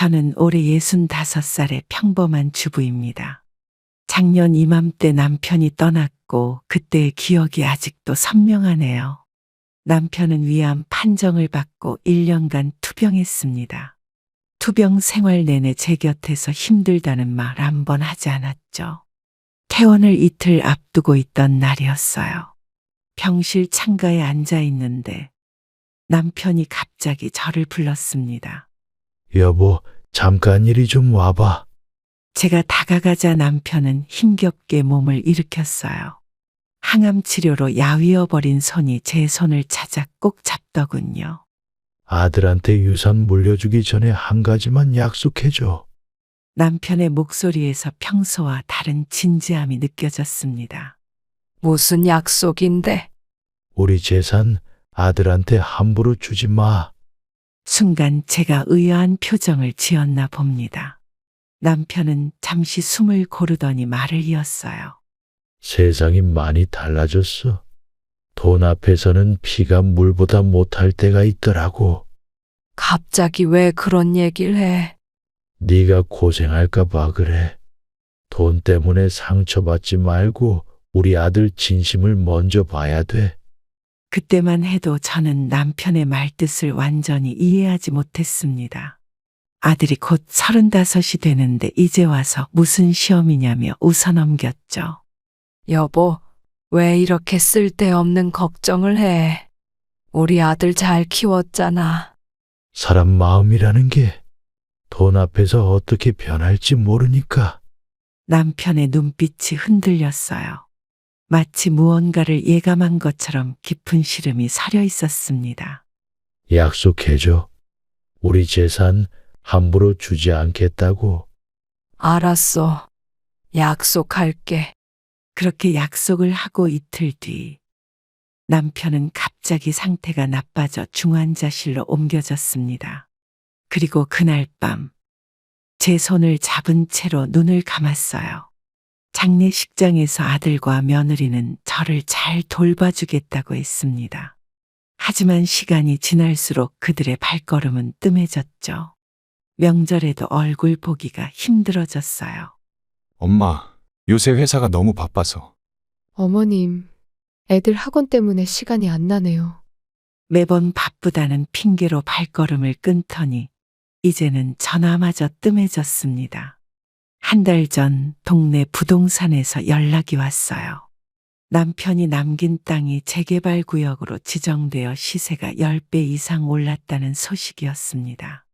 저는 올해 65살의 평범한 주부입니다. 작년 이맘때 남편이 떠났고 그때의 기억이 아직도 선명하네요. 남편은 위암 판정을 받고 1년간 투병했습니다. 투병 생활 내내 제 곁에서 힘들다는 말 한 번 하지 않았죠. 퇴원을 이틀 앞두고 있던 날이었어요. 병실 창가에 앉아 있는데 남편이 갑자기 저를 불렀습니다. 여보, 잠깐 이리 좀 와봐. 제가 다가가자 남편은 힘겹게 몸을 일으켰어요. 항암 치료로 야위어버린 손이 제 손을 찾아 꼭 잡더군요. 아들한테 유산 물려주기 전에 한 가지만 약속해줘. 남편의 목소리에서 평소와 다른 진지함이 느껴졌습니다. 무슨 약속인데? 우리 재산 아들한테 함부로 주지 마. 순간 제가 의아한 표정을 지었나 봅니다. 남편은 잠시 숨을 고르더니 말을 이었어요. 세상이 많이 달라졌어. 돈 앞에서는 피가 물보다 못할 때가 있더라고. 갑자기 왜 그런 얘기를 해? 네가 고생할까 봐 그래. 돈 때문에 상처받지 말고 우리 아들 진심을 먼저 봐야 돼. 그때만 해도 저는 남편의 말뜻을 완전히 이해하지 못했습니다. 아들이 곧 35이 되는데 이제 와서 무슨 시험이냐며 웃어넘겼죠. 여보, 왜 이렇게 쓸데없는 걱정을 해? 우리 아들 잘 키웠잖아. 사람 마음이라는 게 돈 앞에서 어떻게 변할지 모르니까. 남편의 눈빛이 흔들렸어요. 마치 무언가를 예감한 것처럼 깊은 시름이 서려 있었습니다. 약속해줘. 우리 재산 함부로 주지 않겠다고. 알았어. 약속할게. 그렇게 약속을 하고 이틀 뒤 남편은 갑자기 상태가 나빠져 중환자실로 옮겨졌습니다. 그리고 그날 밤 제 손을 잡은 채로 눈을 감았어요. 장례식장에서 아들과 며느리는 저를 잘 돌봐주겠다고 했습니다. 하지만 시간이 지날수록 그들의 발걸음은 뜸해졌죠. 명절에도 얼굴 보기가 힘들어졌어요. 엄마, 요새 회사가 너무 바빠서. 어머님, 애들 학원 때문에 시간이 안 나네요. 매번 바쁘다는 핑계로 발걸음을 끊더니 이제는 전화마저 뜸해졌습니다. 한 달 전 동네 부동산에서 연락이 왔어요. 남편이 남긴 땅이 재개발 구역으로 지정되어 시세가 10배 이상 올랐다는 소식이었습니다.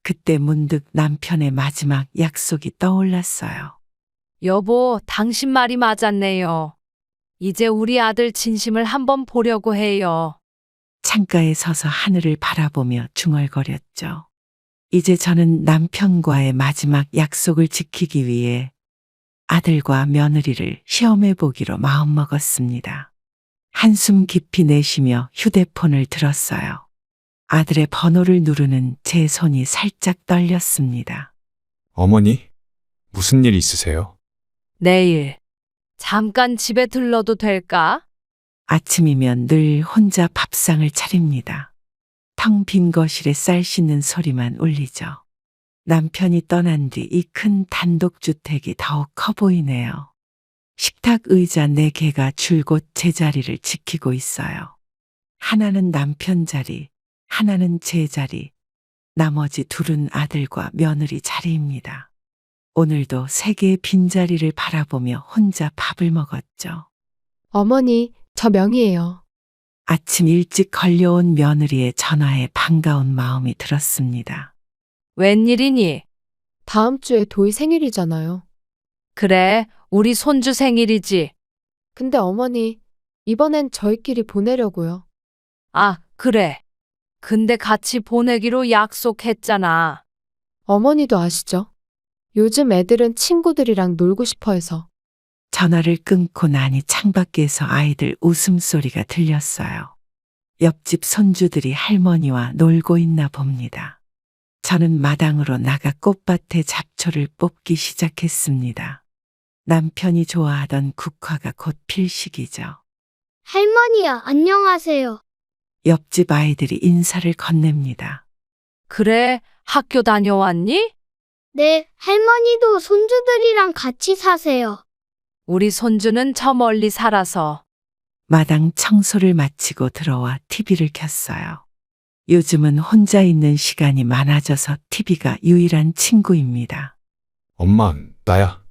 그때 문득 남편의 마지막 약속이 떠올랐어요. 여보, 당신 말이 맞았네요. 이제 우리 아들 진심을 한번 보려고 해요. 창가에 서서 하늘을 바라보며 중얼거렸죠. 이제 저는 남편과의 마지막 약속을 지키기 위해 아들과 며느리를 시험해 보기로 마음먹었습니다. 한숨 깊이 내쉬며 휴대폰을 들었어요. 아들의 번호를 누르는 제 손이 살짝 떨렸습니다. 어머니, 무슨 일 있으세요? 내일. 잠깐 집에 들러도 될까? 아침이면 늘 혼자 밥상을 차립니다. 텅 빈 거실에 쌀 씻는 소리만 울리죠. 남편이 떠난 뒤 이 큰 단독주택이 더욱 커 보이네요. 식탁 의자 4개가 줄곧 제 자리를 지키고 있어요. 하나는 남편 자리, 하나는 제 자리, 나머지 둘은 아들과 며느리 자리입니다. 오늘도 3개의 빈자리를 바라보며 혼자 밥을 먹었죠. 어머니, 저 명희예요. 아침 일찍 걸려온 며느리의 전화에 반가운 마음이 들었습니다. 웬일이니? 다음 주에 도희 생일이잖아요. 그래, 우리 손주 생일이지. 근데 어머니, 이번엔 저희끼리 보내려고요. 아, 그래. 근데 같이 보내기로 약속했잖아. 어머니도 아시죠? 요즘 애들은 친구들이랑 놀고 싶어 해서. 전화를 끊고 나니 창밖에서 아이들 웃음소리가 들렸어요. 옆집 손주들이 할머니와 놀고 있나 봅니다. 저는 마당으로 나가 꽃밭에 잡초를 뽑기 시작했습니다. 남편이 좋아하던 국화가 곧 필 시기죠. 할머니야, 안녕하세요. 옆집 아이들이 인사를 건넵니다. 그래, 학교 다녀왔니? 네, 할머니도 손주들이랑 같이 사세요. 우리 손주는 저 멀리 살아서. 마당 청소를 마치고 들어와 TV를 켰어요. 요즘은 혼자 있는 시간이 많아져서 TV가 유일한 친구입니다. 엄마, 나야.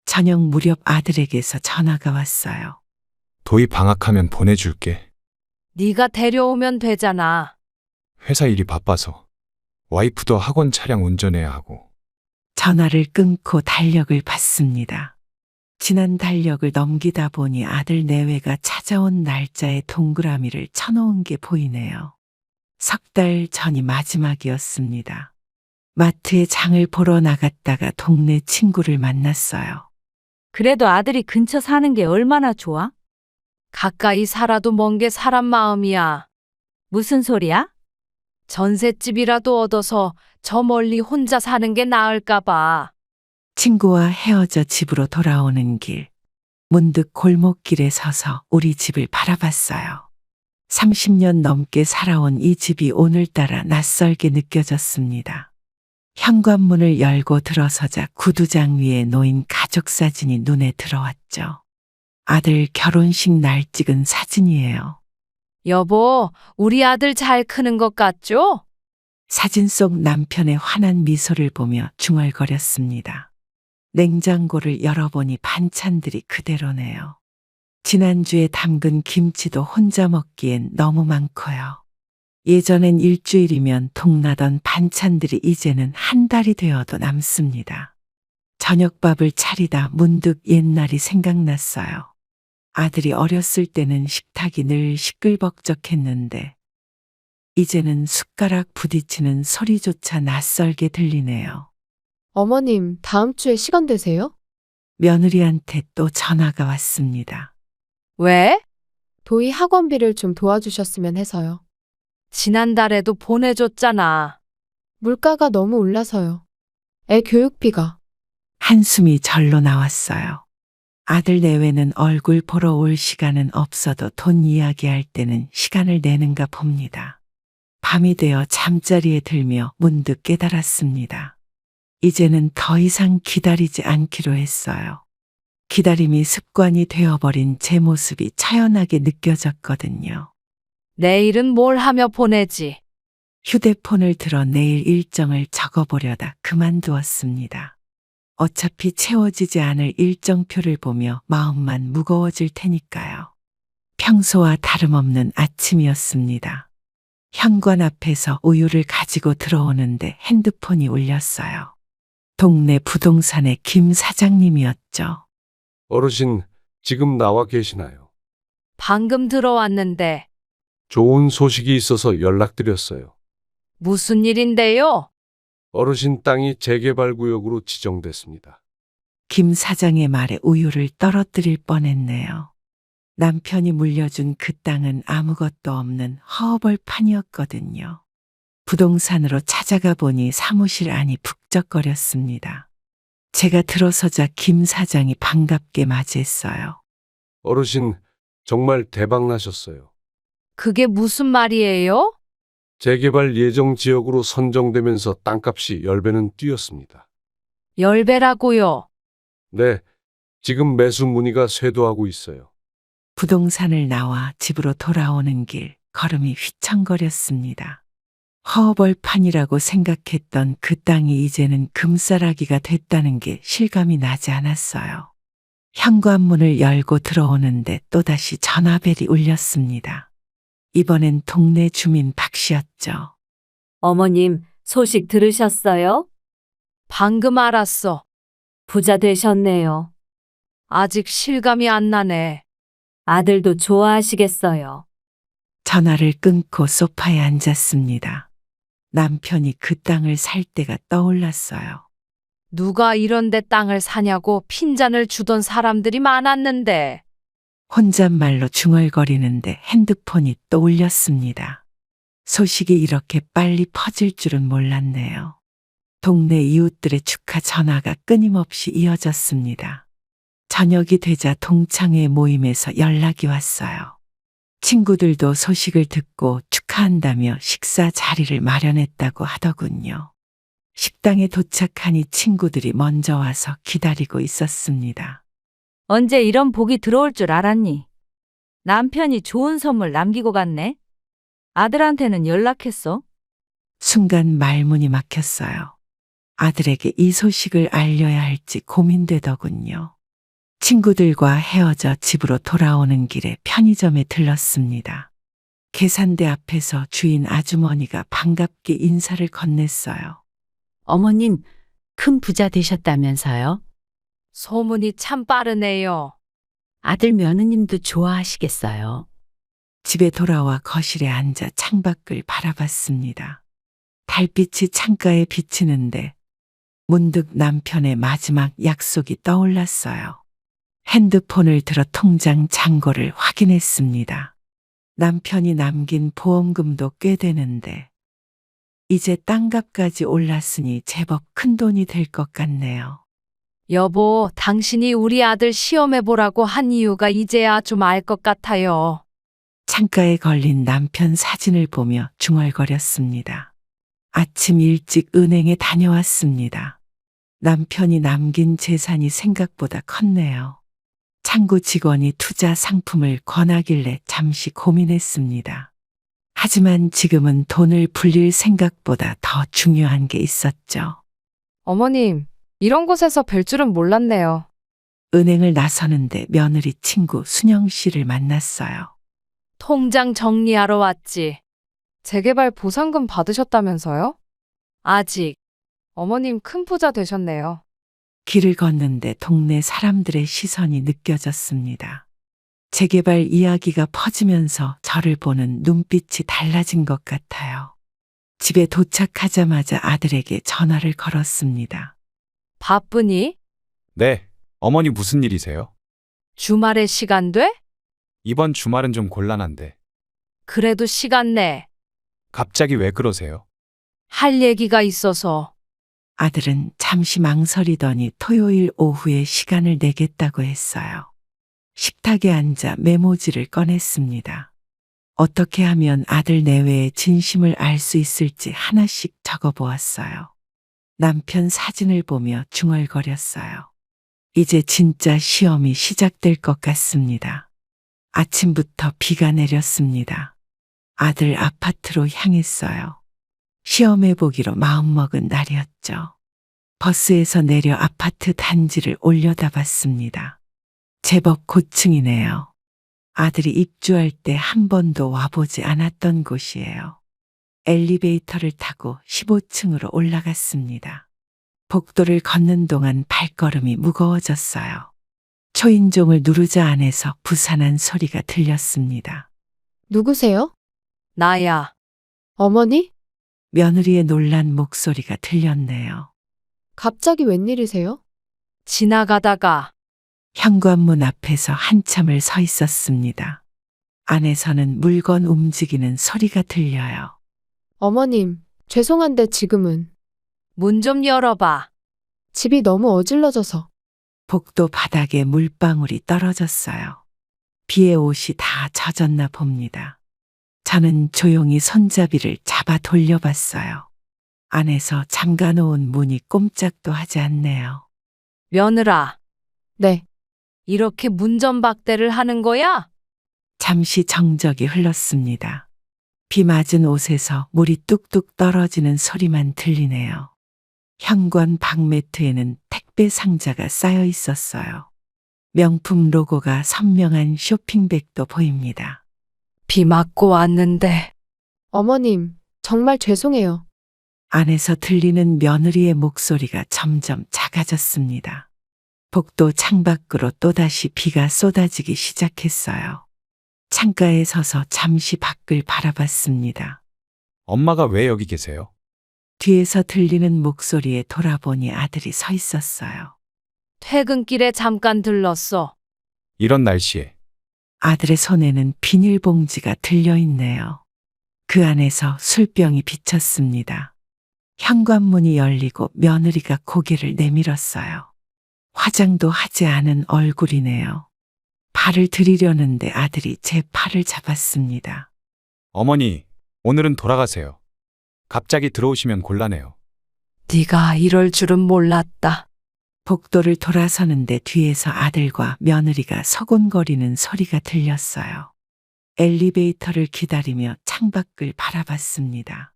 저녁 무렵 아들에게서 전화가 왔어요. 도희 방학하면 보내줄게. 네가 데려오면 되잖아. 회사 일이 바빠서. 와이프도 학원 차량 운전해야 하고. 전화를 끊고 달력을 봤습니다. 지난 달력을 넘기다 보니 아들 내외가 찾아온 날짜에 동그라미를 쳐놓은 게 보이네요. 석 달 전이 마지막이었습니다. 마트에 장을 보러 나갔다가 동네 친구를 만났어요. 그래도 아들이 근처 사는 게 얼마나 좋아? 가까이 살아도 먼 게 사람 마음이야. 무슨 소리야? 전셋집이라도 얻어서 저 멀리 혼자 사는 게 나을까 봐. 친구와 헤어져 집으로 돌아오는 길, 문득 골목길에 서서 우리 집을 바라봤어요. 30년 넘게 살아온 이 집이 오늘따라 낯설게 느껴졌습니다. 현관문을 열고 들어서자 구두장 위에 놓인 가족 사진이 눈에 들어왔죠. 아들 결혼식 날 찍은 사진이에요. 여보, 우리 아들 잘 크는 것 같죠? 사진 속 남편의 환한 미소를 보며 중얼거렸습니다. 냉장고를 열어보니 반찬들이 그대로네요. 지난주에 담근 김치도 혼자 먹기엔 너무 많고요. 예전엔 일주일이면 동나던 반찬들이 이제는 한 달이 되어도 남습니다. 저녁밥을 차리다 문득 옛날이 생각났어요. 아들이 어렸을 때는 식탁이 늘 시끌벅적했는데 이제는 숟가락 부딪히는 소리조차 낯설게 들리네요. 어머님, 다음 주에 시간 되세요? 며느리한테 또 전화가 왔습니다. 왜? 도희 학원비를 좀 도와주셨으면 해서요. 지난달에도 보내줬잖아. 물가가 너무 올라서요. 애 교육비가. 한숨이 절로 나왔어요. 아들 내외는 얼굴 보러 올 시간은 없어도 돈 이야기할 때는 시간을 내는가 봅니다. 밤이 되어 잠자리에 들며 문득 깨달았습니다. 이제는 더 이상 기다리지 않기로 했어요. 기다림이 습관이 되어버린 제 모습이 처연하게 느껴졌거든요. 내일은 뭘 하며 보내지? 휴대폰을 들어 내일 일정을 적어보려다 그만두었습니다. 어차피 채워지지 않을 일정표를 보며 마음만 무거워질 테니까요. 평소와 다름없는 아침이었습니다. 현관 앞에서 우유를 가지고 들어오는데 핸드폰이 울렸어요. 동네 부동산의 김 사장님이었죠. 어르신, 지금 나와 계시나요? 방금 들어왔는데 좋은 소식이 있어서 연락드렸어요. 무슨 일인데요? 어르신 땅이 재개발 구역으로 지정됐습니다. 김 사장의 말에 우유를 떨어뜨릴 뻔했네요. 남편이 물려준 그 땅은 아무것도 없는 허허벌판이었거든요. 부동산으로 찾아가 보니 사무실 안이 북적거렸습니다. 제가 들어서자 김 사장이 반갑게 맞이했어요. 어르신, 정말 대박 나셨어요. 그게 무슨 말이에요? 재개발 예정 지역으로 선정되면서 땅값이 10배는 뛰었습니다. 10배라고요. 네, 지금 매수 문의가 쇄도하고 있어요. 부동산을 나와 집으로 돌아오는 길 걸음이 휘청거렸습니다. 허벌판이라고 생각했던 그 땅이 이제는 금싸라기가 됐다는 게 실감이 나지 않았어요. 현관문을 열고 들어오는데 또다시 전화벨이 울렸습니다. 이번엔 동네 주민 박 씨였죠. 어머님, 소식 들으셨어요? 방금 알았어. 부자 되셨네요. 아직 실감이 안 나네. 아들도 좋아하시겠어요. 전화를 끊고 소파에 앉았습니다. 남편이 그 땅을 살 때가 떠올랐어요. 누가 이런데 땅을 사냐고 핀잔을 주던 사람들이 많았는데. 혼잣말로 중얼거리는데 핸드폰이 또 울렸습니다. 소식이 이렇게 빨리 퍼질 줄은 몰랐네요. 동네 이웃들의 축하 전화가 끊임없이 이어졌습니다. 저녁이 되자 동창회 모임에서 연락이 왔어요. 친구들도 소식을 듣고 축하한다며 식사 자리를 마련했다고 하더군요. 식당에 도착하니 친구들이 먼저 와서 기다리고 있었습니다. 언제 이런 복이 들어올 줄 알았니? 남편이 좋은 선물 남기고 갔네? 아들한테는 연락했어? 순간 말문이 막혔어요. 아들에게 이 소식을 알려야 할지 고민되더군요. 친구들과 헤어져 집으로 돌아오는 길에 편의점에 들렀습니다. 계산대 앞에서 주인 아주머니가 반갑게 인사를 건넸어요. 어머님, 큰 부자 되셨다면서요? 소문이 참 빠르네요. 아들 며느님도 좋아하시겠어요? 집에 돌아와 거실에 앉아 창밖을 바라봤습니다. 달빛이 창가에 비치는데 문득 남편의 마지막 약속이 떠올랐어요. 핸드폰을 들어 통장 잔고를 확인했습니다. 남편이 남긴 보험금도 꽤 되는데 이제 땅값까지 올랐으니 제법 큰 돈이 될 것 같네요. 여보, 당신이 우리 아들 시험해 보라고 한 이유가 이제야 좀 알 것 같아요. 창가에 걸린 남편 사진을 보며 중얼거렸습니다. 아침 일찍 은행에 다녀왔습니다. 남편이 남긴 재산이 생각보다 컸네요. 창구 직원이 투자 상품을 권하길래 잠시 고민했습니다. 하지만 지금은 돈을 불릴 생각보다 더 중요한 게 있었죠. 어머님, 이런 곳에서 뵐 줄은 몰랐네요. 은행을 나서는데 며느리 친구 순영 씨를 만났어요. 통장 정리하러 왔지. 재개발 보상금 받으셨다면서요? 아직. 어머님 큰 부자 되셨네요. 길을 걷는데 동네 사람들의 시선이 느껴졌습니다. 재개발 이야기가 퍼지면서 저를 보는 눈빛이 달라진 것 같아요. 집에 도착하자마자 아들에게 전화를 걸었습니다. 바쁘니? 네, 어머니 무슨 일이세요? 주말에 시간 돼? 이번 주말은 좀 곤란한데. 그래도 시간 내. 갑자기 왜 그러세요? 할 얘기가 있어서. 아들은 잠시 망설이더니 토요일 오후에 시간을 내겠다고 했어요. 식탁에 앉아 메모지를 꺼냈습니다. 어떻게 하면 아들 내외의 진심을 알 수 있을지 하나씩 적어보았어요. 남편 사진을 보며 중얼거렸어요. 이제 진짜 시험이 시작될 것 같습니다. 아침부터 비가 내렸습니다. 아들 아파트로 향했어요. 시험해 보기로 마음먹은 날이었죠. 버스에서 내려 아파트 단지를 올려다봤습니다. 제법 고층이네요. 아들이 입주할 때 한 번도 와보지 않았던 곳이에요. 엘리베이터를 타고 15층으로 올라갔습니다. 복도를 걷는 동안 발걸음이 무거워졌어요. 초인종을 누르자 안에서 부산한 소리가 들렸습니다. 누구세요? 나야. 어머니? 며느리의 놀란 목소리가 들렸네요. 갑자기 웬일이세요? 지나가다가. 현관문 앞에서 한참을 서 있었습니다. 안에서는 물건 움직이는 소리가 들려요. 어머님, 죄송한데 지금은 문 좀 열어봐. 집이 너무 어질러져서. 복도 바닥에 물방울이 떨어졌어요. 비에 옷이 다 젖었나 봅니다. 저는 조용히 손잡이를 잡아 돌려봤어요. 안에서 잠가놓은 문이 꼼짝도 하지 않네요. 며느라, 네, 이렇게 문전박대를 하는 거야? 잠시 정적이 흘렀습니다. 비 맞은 옷에서 물이 뚝뚝 떨어지는 소리만 들리네요. 현관 방매트에는 택배 상자가 쌓여 있었어요. 명품 로고가 선명한 쇼핑백도 보입니다. 비 맞고 왔는데. 어머님, 정말 죄송해요. 안에서 들리는 며느리의 목소리가 점점 작아졌습니다. 복도 창밖으로 또다시 비가 쏟아지기 시작했어요. 창가에 서서 잠시 밖을 바라봤습니다. 엄마가 왜 여기 계세요? 뒤에서 들리는 목소리에 돌아보니 아들이 서 있었어요. 퇴근길에 잠깐 들렀어. 이런 날씨에. 아들의 손에는 비닐봉지가 들려있네요. 그 안에서 술병이 비쳤습니다. 현관문이 열리고 며느리가 고개를 내밀었어요. 화장도 하지 않은 얼굴이네요. 팔을 들이려는데 아들이 제 팔을 잡았습니다. 어머니, 오늘은 돌아가세요. 갑자기 들어오시면 곤란해요. 네가 이럴 줄은 몰랐다. 복도를 돌아서는데 뒤에서 아들과 며느리가 서곤거리는 소리가 들렸어요. 엘리베이터를 기다리며 창밖을 바라봤습니다.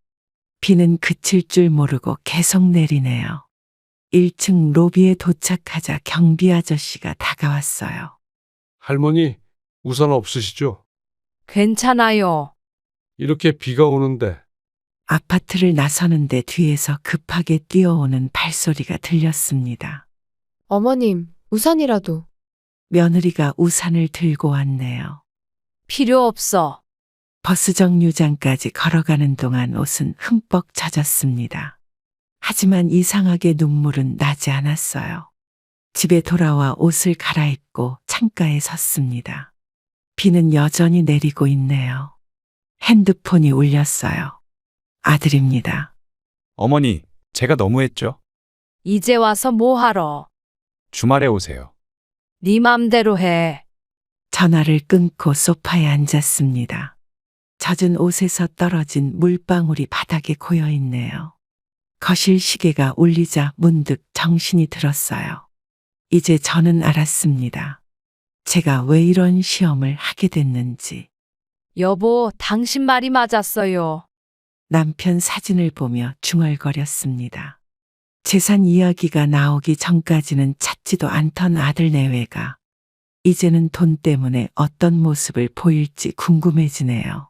비는 그칠 줄 모르고 계속 내리네요. 1층 로비에 도착하자 경비 아저씨가 다가왔어요. 할머니, 우산 없으시죠? 괜찮아요. 이렇게 비가 오는데 아파트를 나서는데 뒤에서 급하게 뛰어오는 발소리가 들렸습니다. 어머님, 우산이라도. 며느리가 우산을 들고 왔네요. 필요 없어. 버스 정류장까지 걸어가는 동안 옷은 흠뻑 젖었습니다. 하지만 이상하게 눈물은 나지 않았어요. 집에 돌아와 옷을 갈아입고 창가에 섰습니다. 비는 여전히 내리고 있네요. 핸드폰이 울렸어요. 아들입니다. 어머니, 제가 너무했죠? 이제 와서 뭐 하러? 주말에 오세요. 네 맘대로 해. 전화를 끊고 소파에 앉았습니다. 젖은 옷에서 떨어진 물방울이 바닥에 고여 있네요. 거실 시계가 울리자 문득 정신이 들었어요. 이제 저는 알았습니다. 제가 왜 이런 시험을 하게 됐는지. 여보, 당신 말이 맞았어요. 남편 사진을 보며 중얼거렸습니다. 재산 이야기가 나오기 전까지는 찾지도 않던 아들 내외가 이제는 돈 때문에 어떤 모습을 보일지 궁금해지네요.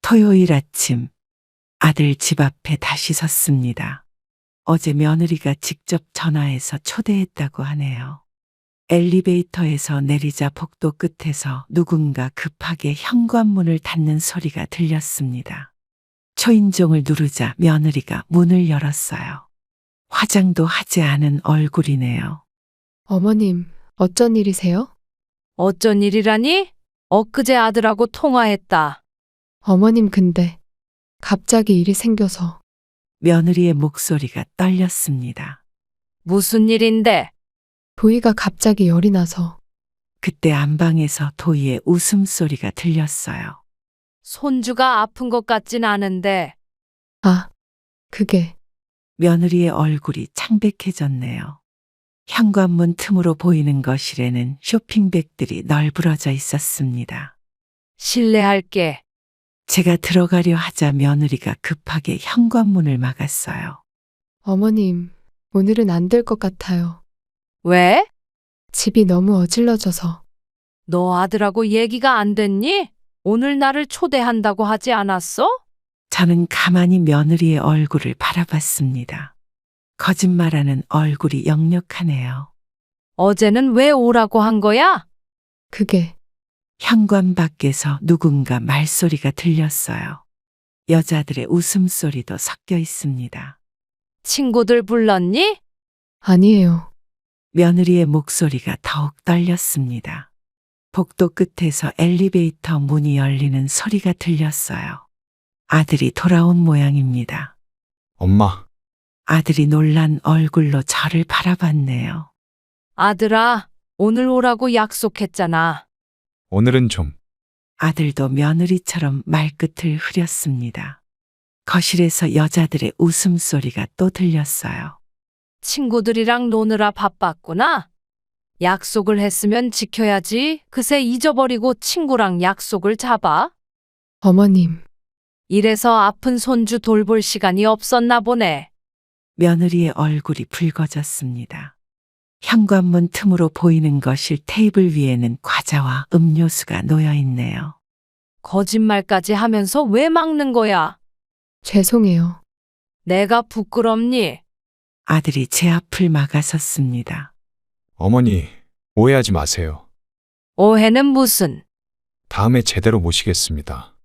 토요일 아침 아들 집 앞에 다시 섰습니다. 어제 며느리가 직접 전화해서 초대했다고 하네요. 엘리베이터에서 내리자 복도 끝에서 누군가 급하게 현관문을 닫는 소리가 들렸습니다. 초인종을 누르자 며느리가 문을 열었어요. 화장도 하지 않은 얼굴이네요. 어머님, 어쩐 일이세요? 어쩐 일이라니? 엊그제 아들하고 통화했다. 어머님, 근데 갑자기 일이 생겨서. 며느리의 목소리가 떨렸습니다. 무슨 일인데? 도희가 갑자기 열이 나서. 그때 안방에서 도희의 웃음소리가 들렸어요. 손주가 아픈 것 같진 않은데. 아, 그게. 며느리의 얼굴이 창백해졌네요. 현관문 틈으로 보이는 거실에는 쇼핑백들이 널브러져 있었습니다. 실례할게. 제가 들어가려 하자 며느리가 급하게 현관문을 막았어요. 어머님, 오늘은 안 될 것 같아요. 왜? 집이 너무 어질러져서. 너 아들하고 얘기가 안 됐니? 오늘 나를 초대한다고 하지 않았어? 저는 가만히 며느리의 얼굴을 바라봤습니다. 거짓말하는 얼굴이 역력하네요. 어제는 왜 오라고 한 거야? 그게. 현관 밖에서 누군가 말소리가 들렸어요. 여자들의 웃음소리도 섞여 있습니다. 친구들 불렀니? 아니에요. 며느리의 목소리가 더욱 떨렸습니다. 복도 끝에서 엘리베이터 문이 열리는 소리가 들렸어요. 아들이 돌아온 모양입니다. 엄마, 아들이 놀란 얼굴로 저를 바라봤네요. 아들아, 오늘 오라고 약속했잖아. 오늘은 좀. 아들도 며느리처럼 말끝을 흐렸습니다. 거실에서 여자들의 웃음소리가 또 들렸어요. 친구들이랑 노느라 바빴구나. 약속을 했으면 지켜야지. 그새 잊어버리고 친구랑 약속을 잡아. 어머님, 이래서 아픈 손주 돌볼 시간이 없었나 보네. 며느리의 얼굴이 붉어졌습니다. 현관문 틈으로 보이는 거실 테이블 위에는 과자와 음료수가 놓여 있네요. 거짓말까지 하면서 왜 막는 거야? 죄송해요. 내가 부끄럽니? 아들이 제 앞을 막아섰습니다. 어머니, 오해하지 마세요. 오해는 무슨? 다음에 제대로 모시겠습니다.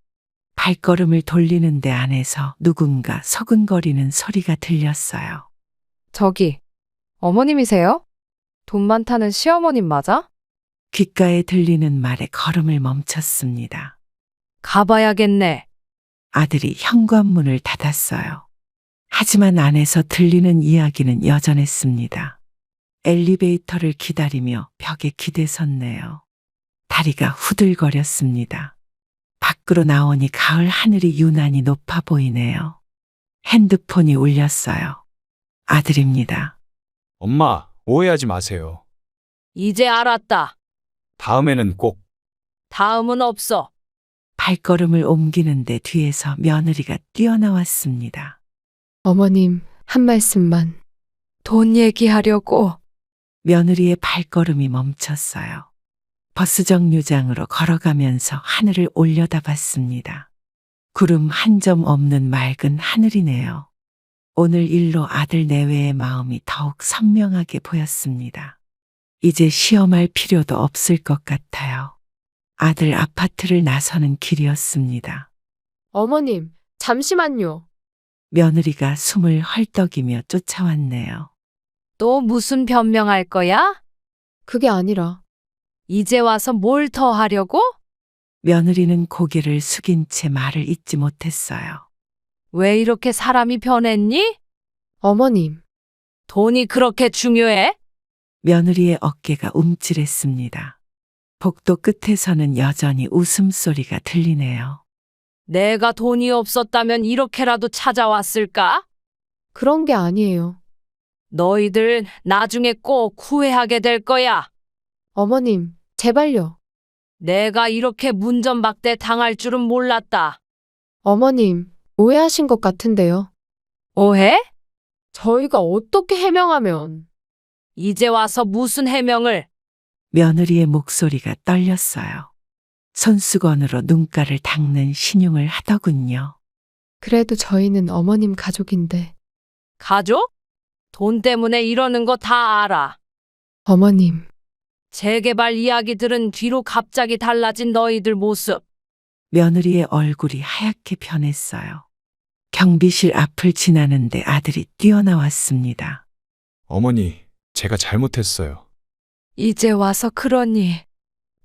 발걸음을 돌리는데 안에서 누군가 서근거리는 소리가 들렸어요. 저기, 어머님이세요? 돈 많다는 시어머님 맞아? 귓가에 들리는 말에 걸음을 멈췄습니다. 가봐야겠네. 아들이 현관문을 닫았어요. 하지만 안에서 들리는 이야기는 여전했습니다. 엘리베이터를 기다리며 벽에 기대섰네요. 다리가 후들거렸습니다. 밖으로 나오니 가을 하늘이 유난히 높아 보이네요. 핸드폰이 울렸어요. 아들입니다. 엄마, 오해하지 마세요. 이제 알았다. 다음에는 꼭 다음은 없어. 발걸음을 옮기는데 뒤에서 며느리가 뛰어나왔습니다. 어머님, 한 말씀만. 돈 얘기하려고. 며느리의 발걸음이 멈췄어요. 버스 정류장으로 걸어가면서 하늘을 올려다봤습니다. 구름 한 점 없는 맑은 하늘이네요. 오늘 일로 아들 내외의 마음이 더욱 선명하게 보였습니다. 이제 시험할 필요도 없을 것 같아요. 아들 아파트를 나서는 길이었습니다. 어머님, 잠시만요. 며느리가 숨을 헐떡이며 쫓아왔네요. 또 무슨 변명할 거야? 그게 아니라 이제 와서 뭘 더 하려고? 며느리는 고개를 숙인 채 말을 잇지 못했어요. 왜 이렇게 사람이 변했니? 어머님, 돈이 그렇게 중요해? 며느리의 어깨가 움찔했습니다. 복도 끝에서는 여전히 웃음소리가 들리네요. 내가 돈이 없었다면 이렇게라도 찾아왔을까? 그런 게 아니에요. 너희들 나중에 꼭 후회하게 될 거야. 어머님, 제발요. 내가 이렇게 문전박대 당할 줄은 몰랐다. 어머님, 오해하신 것 같은데요. 오해? 저희가 어떻게 해명하면. 이제 와서 무슨 해명을? 며느리의 목소리가 떨렸어요. 손수건으로 눈가를 닦는 신용을 하더군요. 그래도 저희는 어머님 가족인데. 가족? 돈 때문에 이러는 거 다 알아. 어머님, 재개발 이야기 들은 뒤로 갑자기 달라진 너희들 모습. 며느리의 얼굴이 하얗게 변했어요. 경비실 앞을 지나는데 아들이 뛰어나왔습니다. 어머니, 제가 잘못했어요. 이제 와서 그러니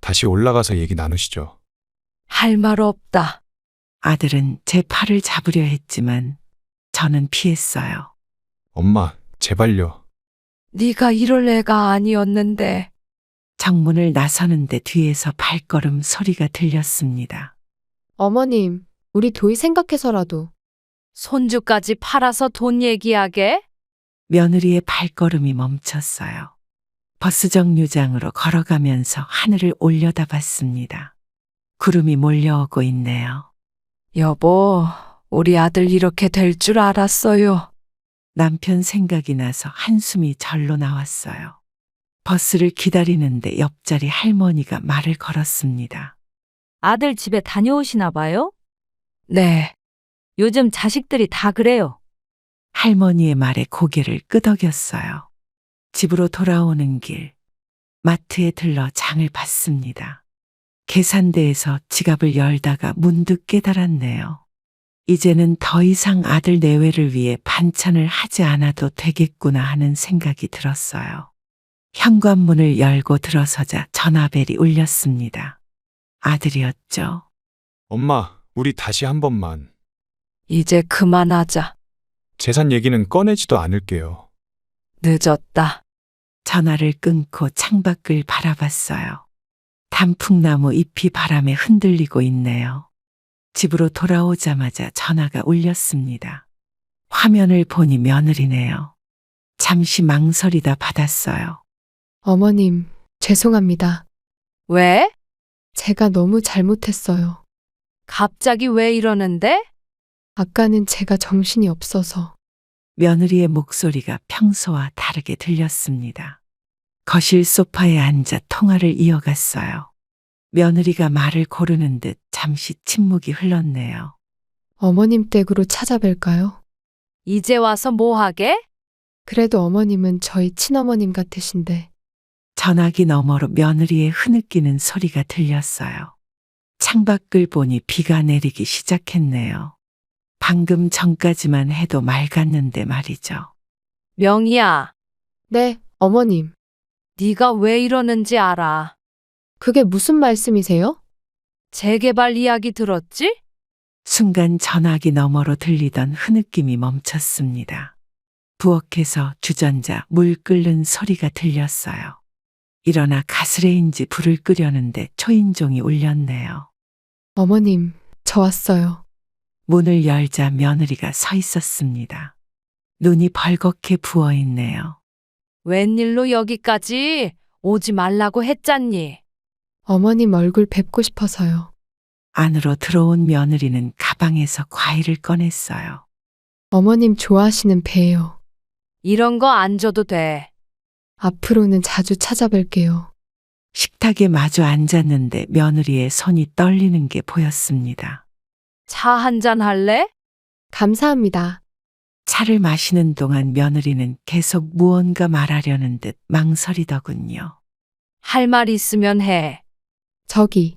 다시 올라가서 얘기 나누시죠. 할 말 없다. 아들은 제 팔을 잡으려 했지만 저는 피했어요. 엄마, 제발요. 네가 이럴 애가 아니었는데. 정문을 나서는데 뒤에서 발걸음 소리가 들렸습니다. 어머님, 우리 도희 생각해서라도. 손주까지 팔아서 돈 얘기하게? 며느리의 발걸음이 멈췄어요. 버스 정류장으로 걸어가면서 하늘을 올려다봤습니다. 구름이 몰려오고 있네요. 여보, 우리 아들 이렇게 될 줄 알았어요. 남편 생각이 나서 한숨이 절로 나왔어요. 버스를 기다리는데 옆자리 할머니가 말을 걸었습니다. 아들 집에 다녀오시나 봐요? 네. 요즘 자식들이 다 그래요. 할머니의 말에 고개를 끄덕였어요. 집으로 돌아오는 길, 마트에 들러 장을 봤습니다. 계산대에서 지갑을 열다가 문득 깨달았네요. 이제는 더 이상 아들 내외를 위해 반찬을 하지 않아도 되겠구나 하는 생각이 들었어요. 현관문을 열고 들어서자 전화벨이 울렸습니다. 아들이었죠. 엄마, 우리 다시 한 번만. 이제 그만하자. 재산 얘기는 꺼내지도 않을게요. 늦었다. 전화를 끊고 창밖을 바라봤어요. 단풍나무 잎이 바람에 흔들리고 있네요. 집으로 돌아오자마자 전화가 울렸습니다. 화면을 보니 며느리네요. 잠시 망설이다 받았어요. 어머님, 죄송합니다. 왜? 제가 너무 잘못했어요. 갑자기 왜 이러는데? 아까는 제가 정신이 없어서. 며느리의 목소리가 평소와 다르게 들렸습니다. 거실 소파에 앉아 통화를 이어갔어요. 며느리가 말을 고르는 듯 잠시 침묵이 흘렀네요. 어머님 댁으로 찾아뵐까요? 이제 와서 뭐 하게? 그래도 어머님은 저희 친어머님 같으신데. 전화기 너머로 며느리의 흐느끼는 소리가 들렸어요. 창밖을 보니 비가 내리기 시작했네요. 방금 전까지만 해도 맑았는데 말이죠. 명희야, 네, 어머님. 네가 왜 이러는지 알아. 그게 무슨 말씀이세요? 재개발 이야기 들었지? 순간 전화기 너머로 들리던 흐느낌이 멈췄습니다. 부엌에서 주전자 물 끓는 소리가 들렸어요. 일어나 가스레인지 불을 끄려는데 초인종이 울렸네요. 어머님, 저 왔어요. 문을 열자 며느리가 서 있었습니다. 눈이 벌겋게 부어 있네요. 웬일로 여기까지 오지 말라고 했잖니. 어머님 얼굴 뵙고 싶어서요. 안으로 들어온 며느리는 가방에서 과일을 꺼냈어요. 어머님 좋아하시는 배예요. 이런 거 안 줘도 돼. 앞으로는 자주 찾아뵐게요. 식탁에 마주 앉았는데 며느리의 손이 떨리는 게 보였습니다. 차 한잔 할래? 감사합니다. 차를 마시는 동안 며느리는 계속 무언가 말하려는 듯 망설이더군요. 할 말 있으면 해. 저기,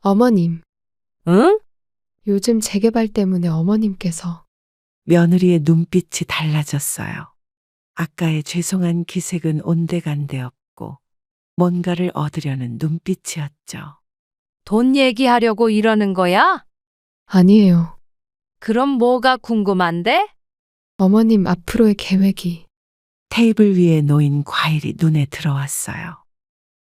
어머님. 응? 요즘 재개발 때문에 어머님께서 며느리의 눈빛이 달라졌어요. 아까의 죄송한 기색은 온데간데 없고 뭔가를 얻으려는 눈빛이었죠. 돈 얘기하려고 이러는 거야? 아니에요. 그럼 뭐가 궁금한데? 어머님 앞으로의 계획이 테이블 위에 놓인 과일이 눈에 들어왔어요.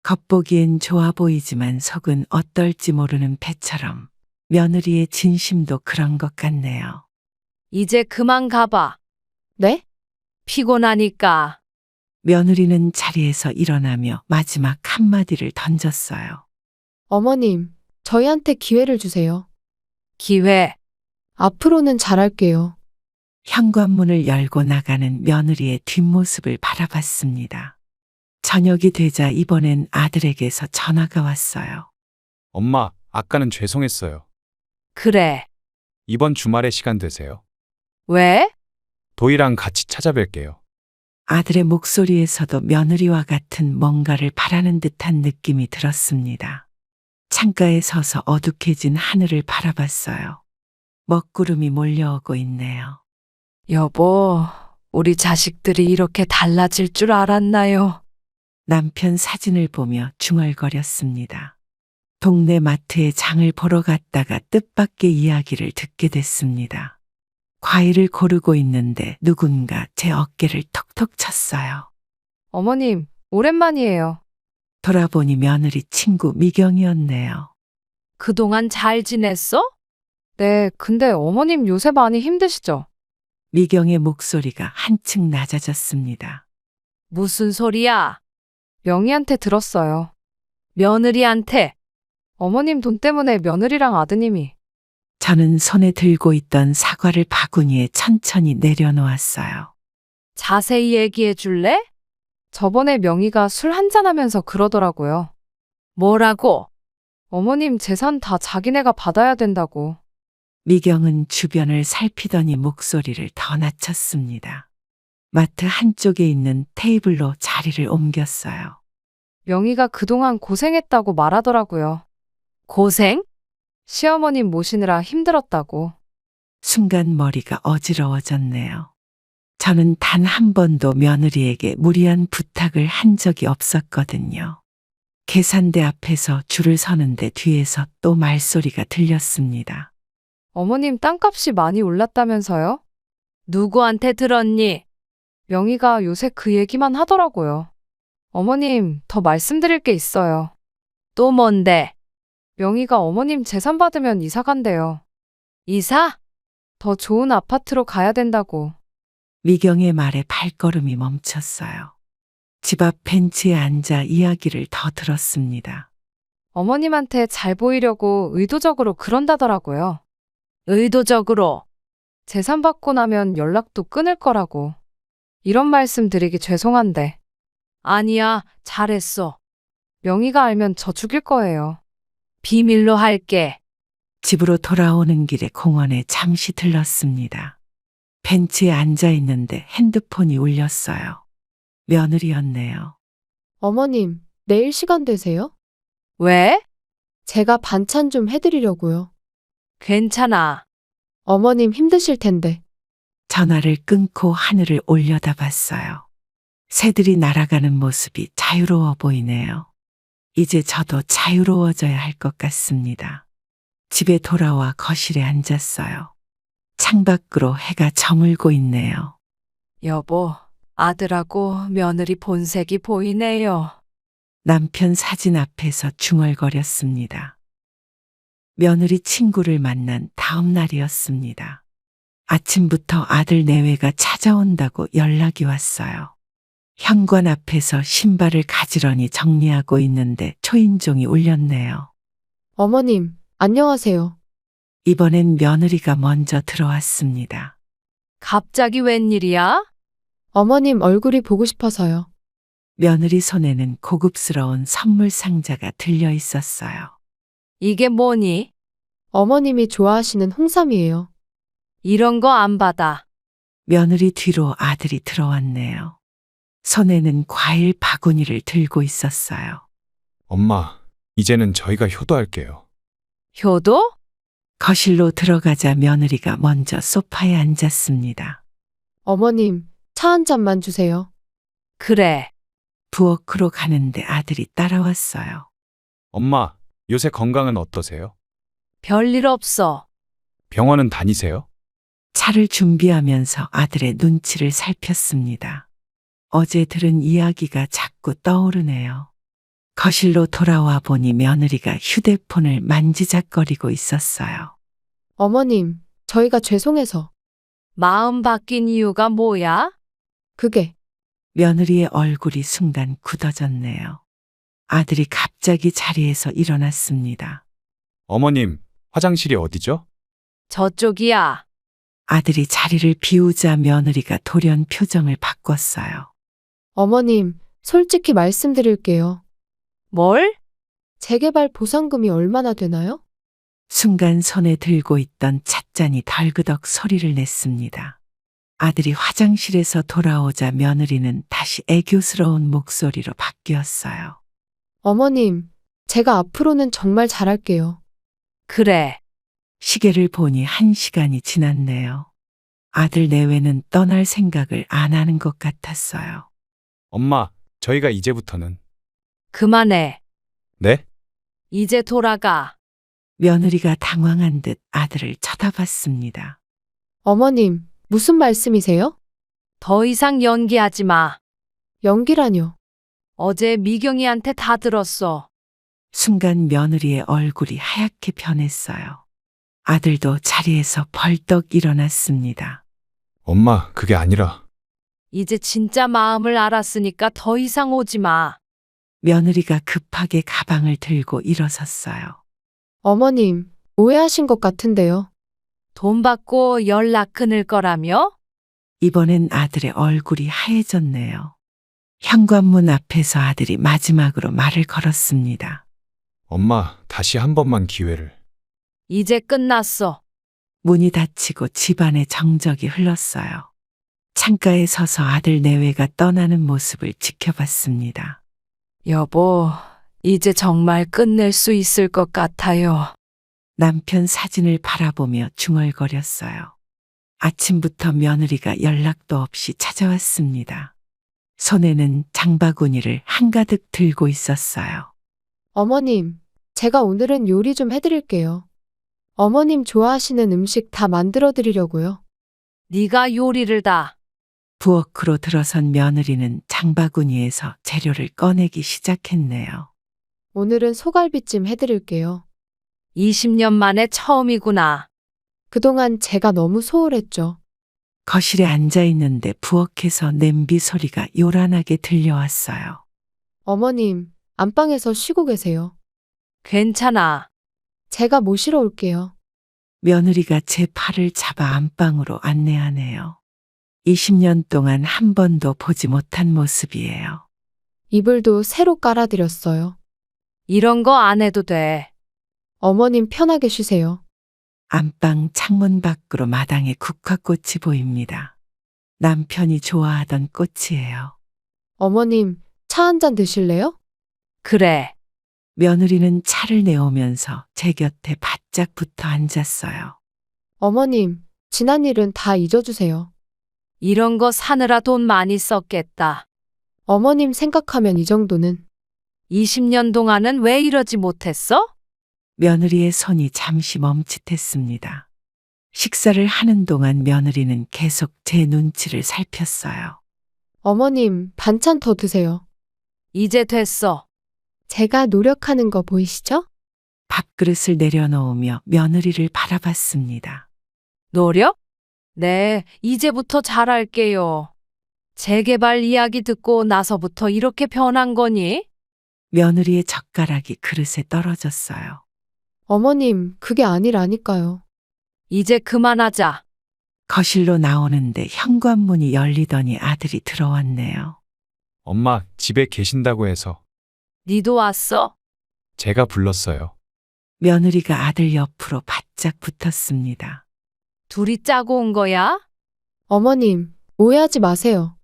겉보기엔 좋아 보이지만 속은 어떨지 모르는 배처럼 며느리의 진심도 그런 것 같네요. 이제 그만 가봐. 네? 피곤하니까. 며느리는 자리에서 일어나며 마지막 한마디를 던졌어요. 어머님, 저희한테 기회를 주세요. 기회. 앞으로는 잘할게요. 현관문을 열고 나가는 며느리의 뒷모습을 바라봤습니다. 저녁이 되자 이번엔 아들에게서 전화가 왔어요. 엄마, 아까는 죄송했어요. 그래. 이번 주말에 시간 되세요? 왜? 도희랑 같이 찾아뵐게요. 아들의 목소리에서도 며느리와 같은 뭔가를 바라는 듯한 느낌이 들었습니다. 창가에 서서 어둑해진 하늘을 바라봤어요. 먹구름이 몰려오고 있네요. 여보, 우리 자식들이 이렇게 달라질 줄 알았나요? 남편 사진을 보며 중얼거렸습니다. 동네 마트에 장을 보러 갔다가 뜻밖의 이야기를 듣게 됐습니다. 과일을 고르고 있는데 누군가 제 어깨를 톡톡 쳤어요. 어머님, 오랜만이에요. 돌아보니 며느리 친구 미경이었네요. 그동안 잘 지냈어? 네, 근데 어머님 요새 많이 힘드시죠? 미경의 목소리가 한층 낮아졌습니다. 무슨 소리야? 명희한테 들었어요. 며느리한테. 어머님 돈 때문에 며느리랑 아드님이. 저는 손에 들고 있던 사과를 바구니에 천천히 내려놓았어요. 자세히 얘기해 줄래? 저번에 명희가 술 한잔하면서 그러더라고요. 뭐라고? 어머님 재산 다 자기네가 받아야 된다고. 미경은 주변을 살피더니 목소리를 더 낮췄습니다. 마트 한쪽에 있는 테이블로 자리를 옮겼어요. 명희가 그동안 고생했다고 말하더라고요. 고생? 시어머님 모시느라 힘들었다고. 순간 머리가 어지러워졌네요. 저는 단 한 번도 며느리에게 무리한 부탁을 한 적이 없었거든요. 계산대 앞에서 줄을 서는데 뒤에서 또 말소리가 들렸습니다. 어머님 땅값이 많이 올랐다면서요? 누구한테 들었니? 명희가 요새 그 얘기만 하더라고요. 어머님, 더 말씀드릴 게 있어요. 또 뭔데? 명희가 어머님 재산 받으면 이사 간대요. 이사? 더 좋은 아파트로 가야 된다고. 미경의 말에 발걸음이 멈췄어요. 집 앞 벤치에 앉아 이야기를 더 들었습니다. 어머님한테 잘 보이려고 의도적으로 그런다더라고요. 의도적으로? 재산 받고 나면 연락도 끊을 거라고. 이런 말씀 드리기 죄송한데. 아니야, 잘했어. 명희가 알면 저 죽일 거예요. 비밀로 할게. 집으로 돌아오는 길에 공원에 잠시 들렀습니다. 벤치에 앉아 있는데 핸드폰이 울렸어요. 며느리였네요. 어머님, 내일 시간 되세요? 왜? 제가 반찬 좀 해드리려고요. 괜찮아. 어머님 힘드실 텐데. 전화를 끊고 하늘을 올려다봤어요. 새들이 날아가는 모습이 자유로워 보이네요. 이제 저도 자유로워져야 할 것 같습니다. 집에 돌아와 거실에 앉았어요. 창밖으로 해가 저물고 있네요. 여보, 아들하고 며느리 본색이 보이네요. 남편 사진 앞에서 중얼거렸습니다. 며느리 친구를 만난 다음 날이었습니다. 아침부터 아들 내외가 찾아온다고 연락이 왔어요. 현관 앞에서 신발을 가지런히 정리하고 있는데 초인종이 울렸네요. 어머님, 안녕하세요. 이번엔 며느리가 먼저 들어왔습니다. 갑자기 웬일이야? 어머님 얼굴이 보고 싶어서요. 며느리 손에는 고급스러운 선물 상자가 들려 있었어요. 이게 뭐니? 어머님이 좋아하시는 홍삼이에요. 이런 거 안 받아. 며느리 뒤로 아들이 들어왔네요. 손에는 과일 바구니를 들고 있었어요. 엄마, 이제는 저희가 효도할게요. 효도? 거실로 들어가자 며느리가 먼저 소파에 앉았습니다. 어머님, 차 한 잔만 주세요. 그래. 부엌으로 가는데 아들이 따라왔어요. 엄마, 요새 건강은 어떠세요? 별일 없어. 병원은 다니세요? 차를 준비하면서 아들의 눈치를 살폈습니다. 어제 들은 이야기가 자꾸 떠오르네요. 거실로 돌아와 보니 며느리가 휴대폰을 만지작거리고 있었어요. 어머님, 저희가 죄송해서. 마음 바뀐 이유가 뭐야? 그게 며느리의 얼굴이 순간 굳어졌네요. 아들이 갑자기 자리에서 일어났습니다. 어머님, 화장실이 어디죠? 저쪽이야. 아들이 자리를 비우자 며느리가 돌연 표정을 바꿨어요. 어머님, 솔직히 말씀드릴게요. 뭘? 재개발 보상금이 얼마나 되나요? 순간 손에 들고 있던 찻잔이 덜그덕 소리를 냈습니다. 아들이 화장실에서 돌아오자 며느리는 다시 애교스러운 목소리로 바뀌었어요. 어머님, 제가 앞으로는 정말 잘할게요. 그래. 시계를 보니 1시간이 지났네요. 아들 내외는 떠날 생각을 안 하는 것 같았어요. 엄마, 저희가 이제부터는. 그만해. 네? 이제 돌아가. 며느리가 당황한 듯 아들을 쳐다봤습니다. 어머님, 무슨 말씀이세요? 더 이상 연기하지 마. 연기라뇨. 어제 미경이한테 다 들었어. 순간 며느리의 얼굴이 하얗게 변했어요. 아들도 자리에서 벌떡 일어났습니다. 엄마, 그게 아니라. 이제 진짜 마음을 알았으니까 더 이상 오지 마. 며느리가 급하게 가방을 들고 일어섰어요. 어머님, 오해하신 것 같은데요. 돈 받고 연락 끊을 거라며? 이번엔 아들의 얼굴이 하얘졌네요. 현관문 앞에서 아들이 마지막으로 말을 걸었습니다. 엄마, 다시 한 번만 기회를. 이제 끝났어. 문이 닫히고 집안에 정적이 흘렀어요. 창가에 서서 아들 내외가 떠나는 모습을 지켜봤습니다. 여보, 이제 정말 끝낼 수 있을 것 같아요. 남편 사진을 바라보며 중얼거렸어요. 아침부터 며느리가 연락도 없이 찾아왔습니다. 손에는 장바구니를 한가득 들고 있었어요. 어머님, 제가 오늘은 요리 좀 해드릴게요. 어머님 좋아하시는 음식 다 만들어 드리려고요. 네가 요리를 다. 부엌으로 들어선 며느리는 장바구니에서 재료를 꺼내기 시작했네요. 오늘은 소갈비찜 해드릴게요. 20년 만에 처음이구나. 그동안 제가 너무 소홀했죠. 거실에 앉아 있는데 부엌에서 냄비 소리가 요란하게 들려왔어요. 어머님, 안방에서 쉬고 계세요. 괜찮아. 제가 모시러 올게요. 며느리가 제 팔을 잡아 안방으로 안내하네요. 20년 동안 한 번도 보지 못한 모습이에요. 이불도 새로 깔아드렸어요. 이런 거 안 해도 돼. 어머님 편하게 쉬세요. 안방 창문 밖으로 마당에 국화꽃이 보입니다. 남편이 좋아하던 꽃이에요. 어머님, 차 한 잔 드실래요? 그래. 며느리는 차를 내오면서 제 곁에 바짝 붙어 앉았어요. 어머님, 지난 일은 다 잊어주세요. 이런 거 사느라 돈 많이 썼겠다. 어머님 생각하면 이 정도는. 20년 동안은 왜 이러지 못했어? 며느리의 손이 잠시 멈칫했습니다. 식사를 하는 동안 며느리는 계속 제 눈치를 살폈어요. 어머님, 반찬 더 드세요. 이제 됐어. 제가 노력하는 거 보이시죠? 밥그릇을 내려놓으며 며느리를 바라봤습니다. 노력? 네, 이제부터 잘할게요. 재개발 이야기 듣고 나서부터 이렇게 변한 거니? 며느리의 젓가락이 그릇에 떨어졌어요. 어머님, 그게 아니라니까요. 이제 그만하자. 거실로 나오는데 현관문이 열리더니 아들이 들어왔네요. 엄마, 집에 계신다고 해서 니도 왔어? 제가 불렀어요. 며느리가 아들 옆으로 바짝 붙었습니다. 둘이 짜고 온 거야? 어머님, 오해하지 마세요.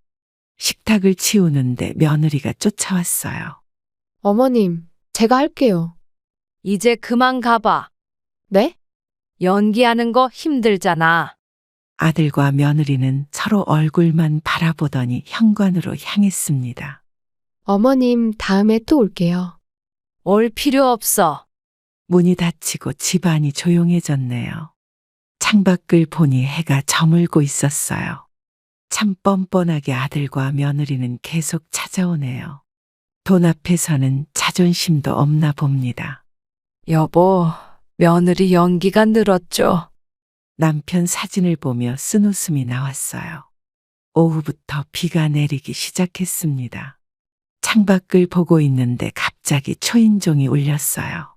식탁을 치우는데 며느리가 쫓아왔어요. 어머님, 제가 할게요. 이제 그만 가봐. 네? 연기하는 거 힘들잖아. 아들과 며느리는 서로 얼굴만 바라보더니 현관으로 향했습니다. 어머님, 다음에 또 올게요. 올 필요 없어. 문이 닫히고 집안이 조용해졌네요. 창밖을 보니 해가 저물고 있었어요. 참 뻔뻔하게 아들과 며느리는 계속 찾아오네요. 돈 앞에서는 자존심도 없나 봅니다. 여보, 며느리 연기가 늘었죠. 남편 사진을 보며 쓴웃음이 나왔어요. 오후부터 비가 내리기 시작했습니다. 창밖을 보고 있는데 갑자기 초인종이 울렸어요.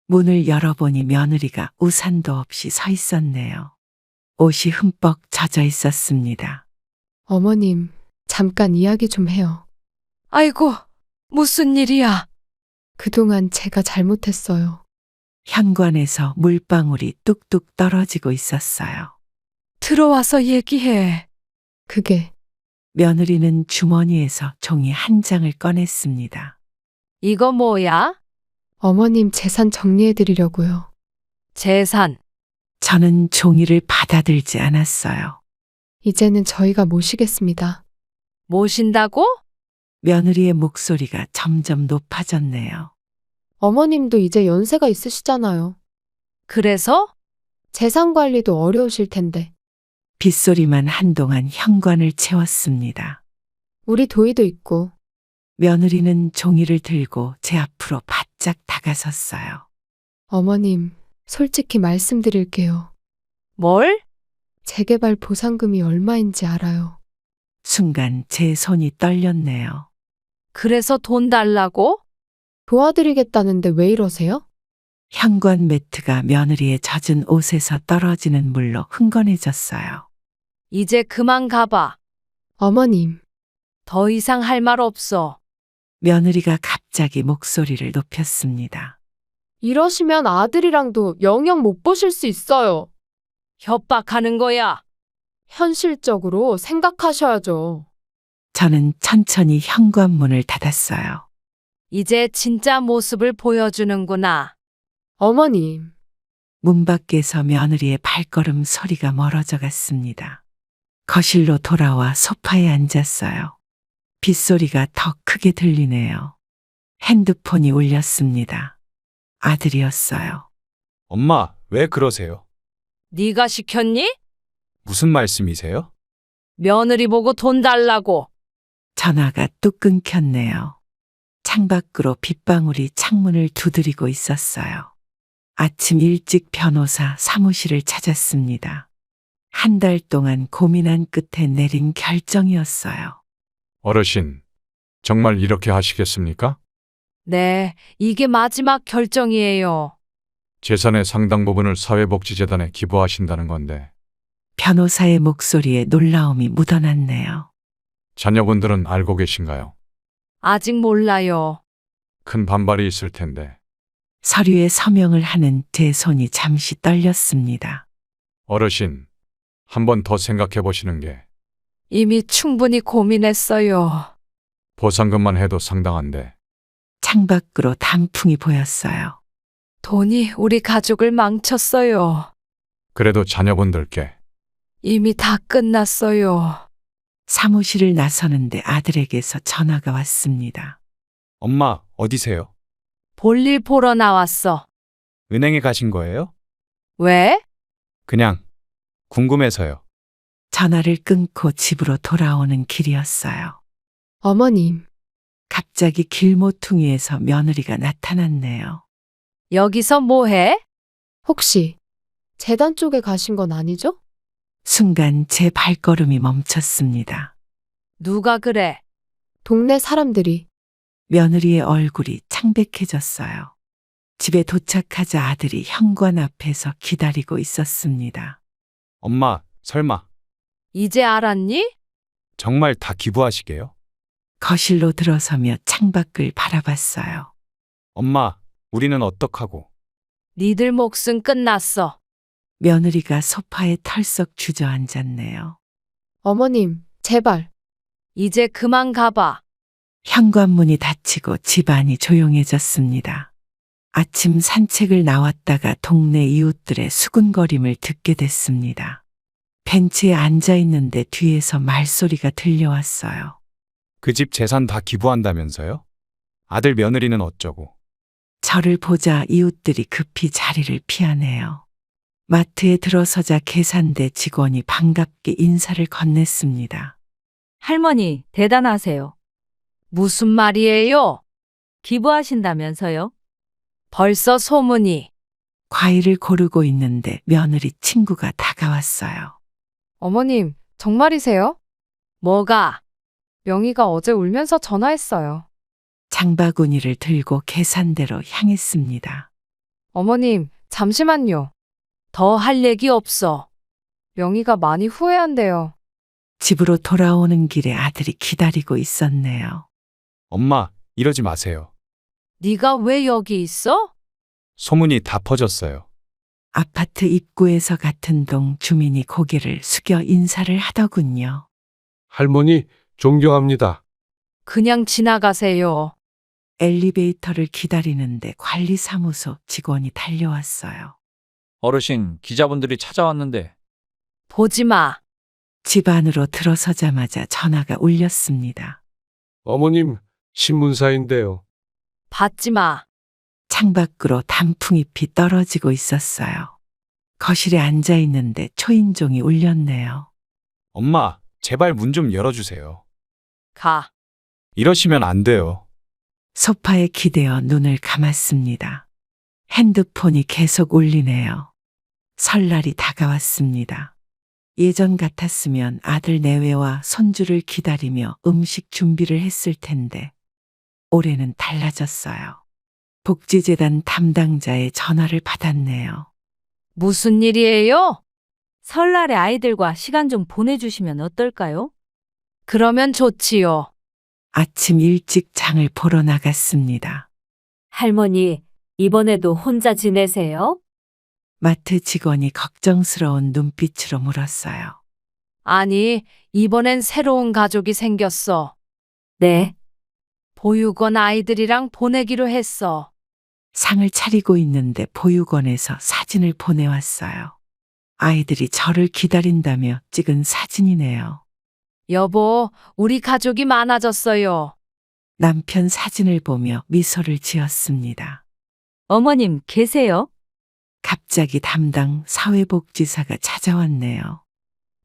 문을 열어보니 며느리가 우산도 없이 서 있었네요. 옷이 흠뻑 젖어 있었습니다. 어머님, 잠깐 이야기 좀 해요. 아이고, 무슨 일이야? 그동안 제가 잘못했어요. 현관에서 물방울이 뚝뚝 떨어지고 있었어요. 들어와서 얘기해. 그게 며느리는 주머니에서 종이 한 장을 꺼냈습니다. 이거 뭐야? 어머님 재산 정리해 드리려고요. 재산. 저는 종이를 받아들지 않았어요. 이제는 저희가 모시겠습니다. 모신다고? 며느리의 목소리가 점점 높아졌네요. 어머님도 이제 연세가 있으시잖아요. 그래서? 재산 관리도 어려우실 텐데. 빗소리만 한동안 현관을 채웠습니다. 우리 도희도 있고. 며느리는 종이를 들고 제 앞으로 바짝 다가섰어요. 어머님, 솔직히 말씀드릴게요. 뭘? 재개발 보상금이 얼마인지 알아요. 순간 제 손이 떨렸네요. 그래서 돈 달라고? 도와드리겠다는데 왜 이러세요? 현관 매트가 며느리의 젖은 옷에서 떨어지는 물로 흥건해졌어요. 이제 그만 가봐. 어머님, 더 이상 할 말 없어. 며느리가 갑자기 목소리를 높였습니다. 이러시면 아들이랑도 영영 못 보실 수 있어요. 협박하는 거야. 현실적으로 생각하셔야죠. 저는 천천히 현관문을 닫았어요. 이제 진짜 모습을 보여주는구나. 어머님, 문 밖에서 며느리의 발걸음 소리가 멀어져 갔습니다. 거실로 돌아와 소파에 앉았어요. 빗소리가 더 크게 들리네요. 핸드폰이 울렸습니다. 아들이었어요. 엄마, 왜 그러세요? 네가 시켰니? 무슨 말씀이세요? 며느리 보고 돈 달라고. 전화가 뚝 끊겼네요. 창밖으로 빗방울이 창문을 두드리고 있었어요. 아침 일찍 변호사 사무실을 찾았습니다. 한 달 동안 고민한 끝에 내린 결정이었어요. 어르신, 정말 이렇게 하시겠습니까? 네, 이게 마지막 결정이에요. 재산의 상당 부분을 사회복지재단에 기부하신다는 건데 변호사의 목소리에 놀라움이 묻어났네요. 자녀분들은 알고 계신가요? 아직 몰라요. 큰 반발이 있을 텐데 서류에 서명을 하는 제 손이 잠시 떨렸습니다. 어르신, 한 번 더 생각해 보시는 게 이미 충분히 고민했어요. 보상금만 해도 상당한데 창밖으로 단풍이 보였어요. 돈이 우리 가족을 망쳤어요. 그래도 자녀분들께 이미 다 끝났어요. 사무실을 나서는데 아들에게서 전화가 왔습니다. 엄마, 어디세요? 볼일 보러 나왔어. 은행에 가신 거예요? 왜? 그냥 궁금해서요. 전화를 끊고 집으로 돌아오는 길이었어요. 어머님, 갑자기 길모퉁이에서 며느리가 나타났네요. 여기서 뭐해? 혹시 재단 쪽에 가신 건 아니죠? 순간 제 발걸음이 멈췄습니다. 누가 그래? 동네 사람들이. 며느리의 얼굴이 창백해졌어요. 집에 도착하자 아들이 현관 앞에서 기다리고 있었습니다. 엄마, 설마 이제 알았니? 정말 다 기부하시게요? 거실로 들어서며 창밖을 바라봤어요. 엄마, 우리는 어떡하고? 니들 몫은 끝났어. 며느리가 소파에 털썩 주저앉았네요. 어머님, 제발. 이제 그만 가봐. 현관문이 닫히고 집안이 조용해졌습니다. 아침 산책을 나왔다가 동네 이웃들의 수군거림을 듣게 됐습니다. 벤치에 앉아 있는데 뒤에서 말소리가 들려왔어요. 그 집 재산 다 기부한다면서요? 아들 며느리는 어쩌고? 저를 보자 이웃들이 급히 자리를 피하네요. 마트에 들어서자 계산대 직원이 반갑게 인사를 건넸습니다. 할머니, 대단하세요. 무슨 말이에요? 기부하신다면서요? 벌써 소문이. 과일을 고르고 있는데 며느리 친구가 다가왔어요. 어머님, 정말이세요? 뭐가? 명희가 어제 울면서 전화했어요. 장바구니를 들고 계산대로 향했습니다. 어머님, 잠시만요. 더 할 얘기 없어. 명희가 많이 후회한대요. 집으로 돌아오는 길에 아들이 기다리고 있었네요. 엄마, 이러지 마세요. 네가 왜 여기 있어? 소문이 다 퍼졌어요. 아파트 입구에서 같은 동 주민이 고개를 숙여 인사를 하더군요. 할머니, 존경합니다. 그냥 지나가세요. 엘리베이터를 기다리는데 관리사무소 직원이 달려왔어요. 어르신, 기자분들이 찾아왔는데. 보지 마. 집 안으로 들어서자마자 전화가 울렸습니다. 어머님, 신문사인데요. 받지 마. 창밖으로 단풍잎이 떨어지고 있었어요. 거실에 앉아 있는데 초인종이 울렸네요. 엄마, 제발 문 좀 열어주세요. 가. 이러시면 안 돼요. 소파에 기대어 눈을 감았습니다. 핸드폰이 계속 울리네요. 설날이 다가왔습니다. 예전 같았으면 아들 내외와 손주를 기다리며 음식 준비를 했을 텐데 올해는 달라졌어요. 복지재단 담당자의 전화를 받았네요. 무슨 일이에요? 설날에 아이들과 시간 좀 보내주시면 어떨까요? 그러면 좋지요. 아침 일찍 장을 보러 나갔습니다. 할머니, 이번에도 혼자 지내세요? 마트 직원이 걱정스러운 눈빛으로 물었어요. 아니, 이번엔 새로운 가족이 생겼어. 네. 보육원 아이들이랑 보내기로 했어. 상을 차리고 있는데 보육원에서 사진을 보내왔어요. 아이들이 저를 기다린다며 찍은 사진이네요. 여보, 우리 가족이 많아졌어요. 남편 사진을 보며 미소를 지었습니다. 어머님, 계세요? 갑자기 담당 사회복지사가 찾아왔네요.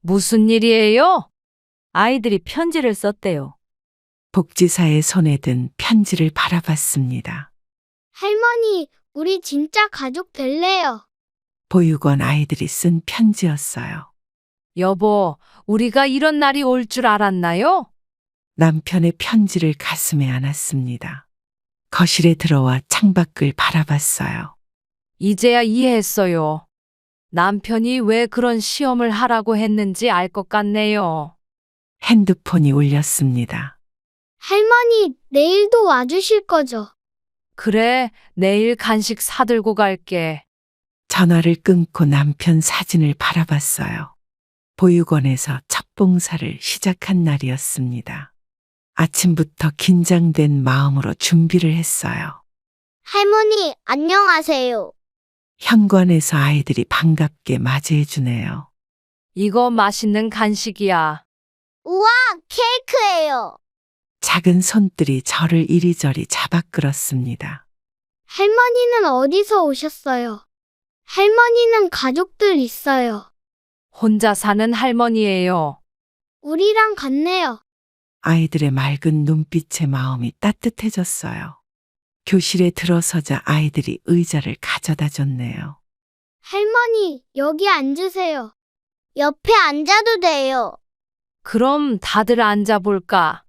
무슨 일이에요? 아이들이 편지를 썼대요. 복지사의 손에 든 편지를 바라봤습니다. 할머니, 우리 진짜 가족 될래요. 보육원 아이들이 쓴 편지였어요. 여보, 우리가 이런 날이 올 줄 알았나요? 남편의 편지를 가슴에 안았습니다. 거실에 들어와 창밖을 바라봤어요. 이제야 이해했어요. 남편이 왜 그런 시험을 하라고 했는지 알 것 같네요. 핸드폰이 울렸습니다. 할머니, 내일도 와주실 거죠? 그래, 내일 간식 사들고 갈게. 전화를 끊고 남편 사진을 바라봤어요. 보육원에서 첫 봉사를 시작한 날이었습니다. 아침부터 긴장된 마음으로 준비를 했어요. 할머니, 안녕하세요. 현관에서 아이들이 반갑게 맞이해주네요. 이거 맛있는 간식이야. 우와, 케이크예요. 작은 손들이 저를 이리저리 잡아 끌었습니다. 할머니는 어디서 오셨어요? 할머니는 가족들 있어요. 혼자 사는 할머니예요. 우리랑 같네요. 아이들의 맑은 눈빛에 마음이 따뜻해졌어요. 교실에 들어서자 아이들이 의자를 가져다 줬네요. 할머니, 여기 앉으세요. 옆에 앉아도 돼요. 그럼 다들 앉아볼까?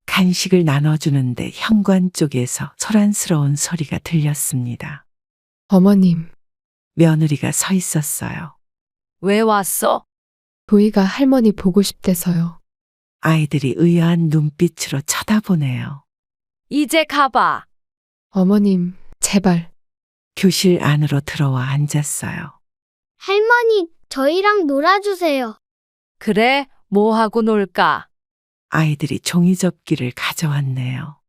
간식을 나눠주는데 현관 쪽에서 소란스러운 소리가 들렸습니다. 어머님, 며느리가 서 있었어요. 왜 왔어? 도희가 할머니 보고 싶대서요. 아이들이 의아한 눈빛으로 쳐다보네요. 이제 가봐. 어머님, 제발. 교실 안으로 들어와 앉았어요. 할머니, 저희랑 놀아주세요. 그래, 뭐 하고 놀까? 아이들이 종이접기를 가져왔네요.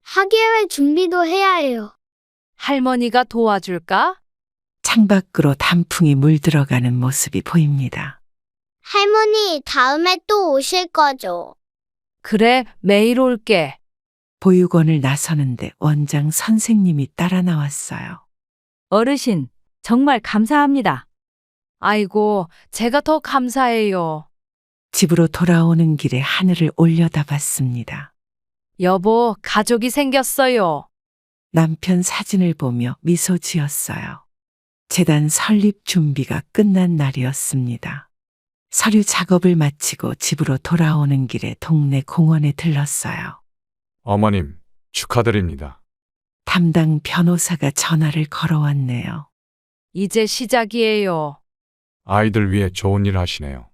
학예회 준비도 해야 해요. 할머니가 도와줄까? 창밖으로 단풍이 물들어가는 모습이 보입니다. 할머니, 다음에 또 오실 거죠? 그래, 매일 올게. 보육원을 나서는데 원장 선생님이 따라 나왔어요. 어르신, 정말 감사합니다. 아이고, 제가 더 감사해요. 집으로 돌아오는 길에 하늘을 올려다봤습니다. 여보, 가족이 생겼어요. 남편 사진을 보며 미소 지었어요. 재단 설립 준비가 끝난 날이었습니다. 서류 작업을 마치고 집으로 돌아오는 길에 동네 공원에 들렀어요. 어머님, 축하드립니다. 담당 변호사가 전화를 걸어왔네요. 이제 시작이에요. 아이들 위해 좋은 일 하시네요.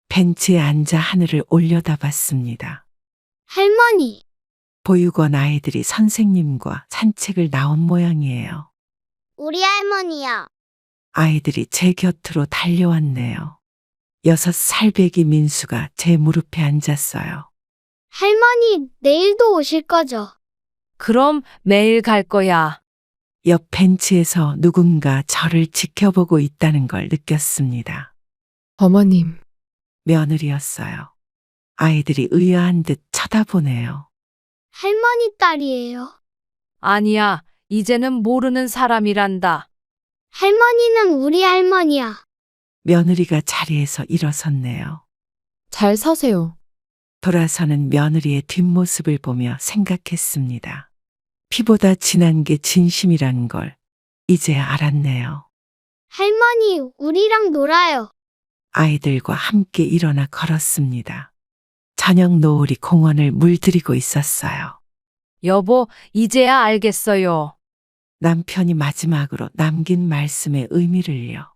벤치에 앉아 하늘을 올려다봤습니다. 할머니, 보육원 아이들이 선생님과 산책을 나온 모양이에요. 우리 할머니야. 아이들이 제 곁으로 달려왔네요. 6살 배기 민수가 제 무릎에 앉았어요. 할머니, 내일도 오실 거죠? 그럼 매일 갈 거야. 옆 벤치에서 누군가 저를 지켜보고 있다는 걸 느꼈습니다. 어머님, 며느리였어요. 아이들이 의아한 듯 쳐다보네요. 할머니 딸이에요. 아니야, 이제는 모르는 사람이란다. 할머니는 우리 할머니야. 며느리가 자리에서 일어섰네요. 잘 서세요. 돌아서는 며느리의 뒷모습을 보며 생각했습니다. 피보다 진한 게 진심이란 걸 이제야 알았네요. 할머니, 우리랑 놀아요. 아이들과 함께 일어나 걸었습니다. 저녁 노을이 공원을 물들이고 있었어요. 여보, 이제야 알겠어요. 남편이 마지막으로 남긴 말씀의 의미를요.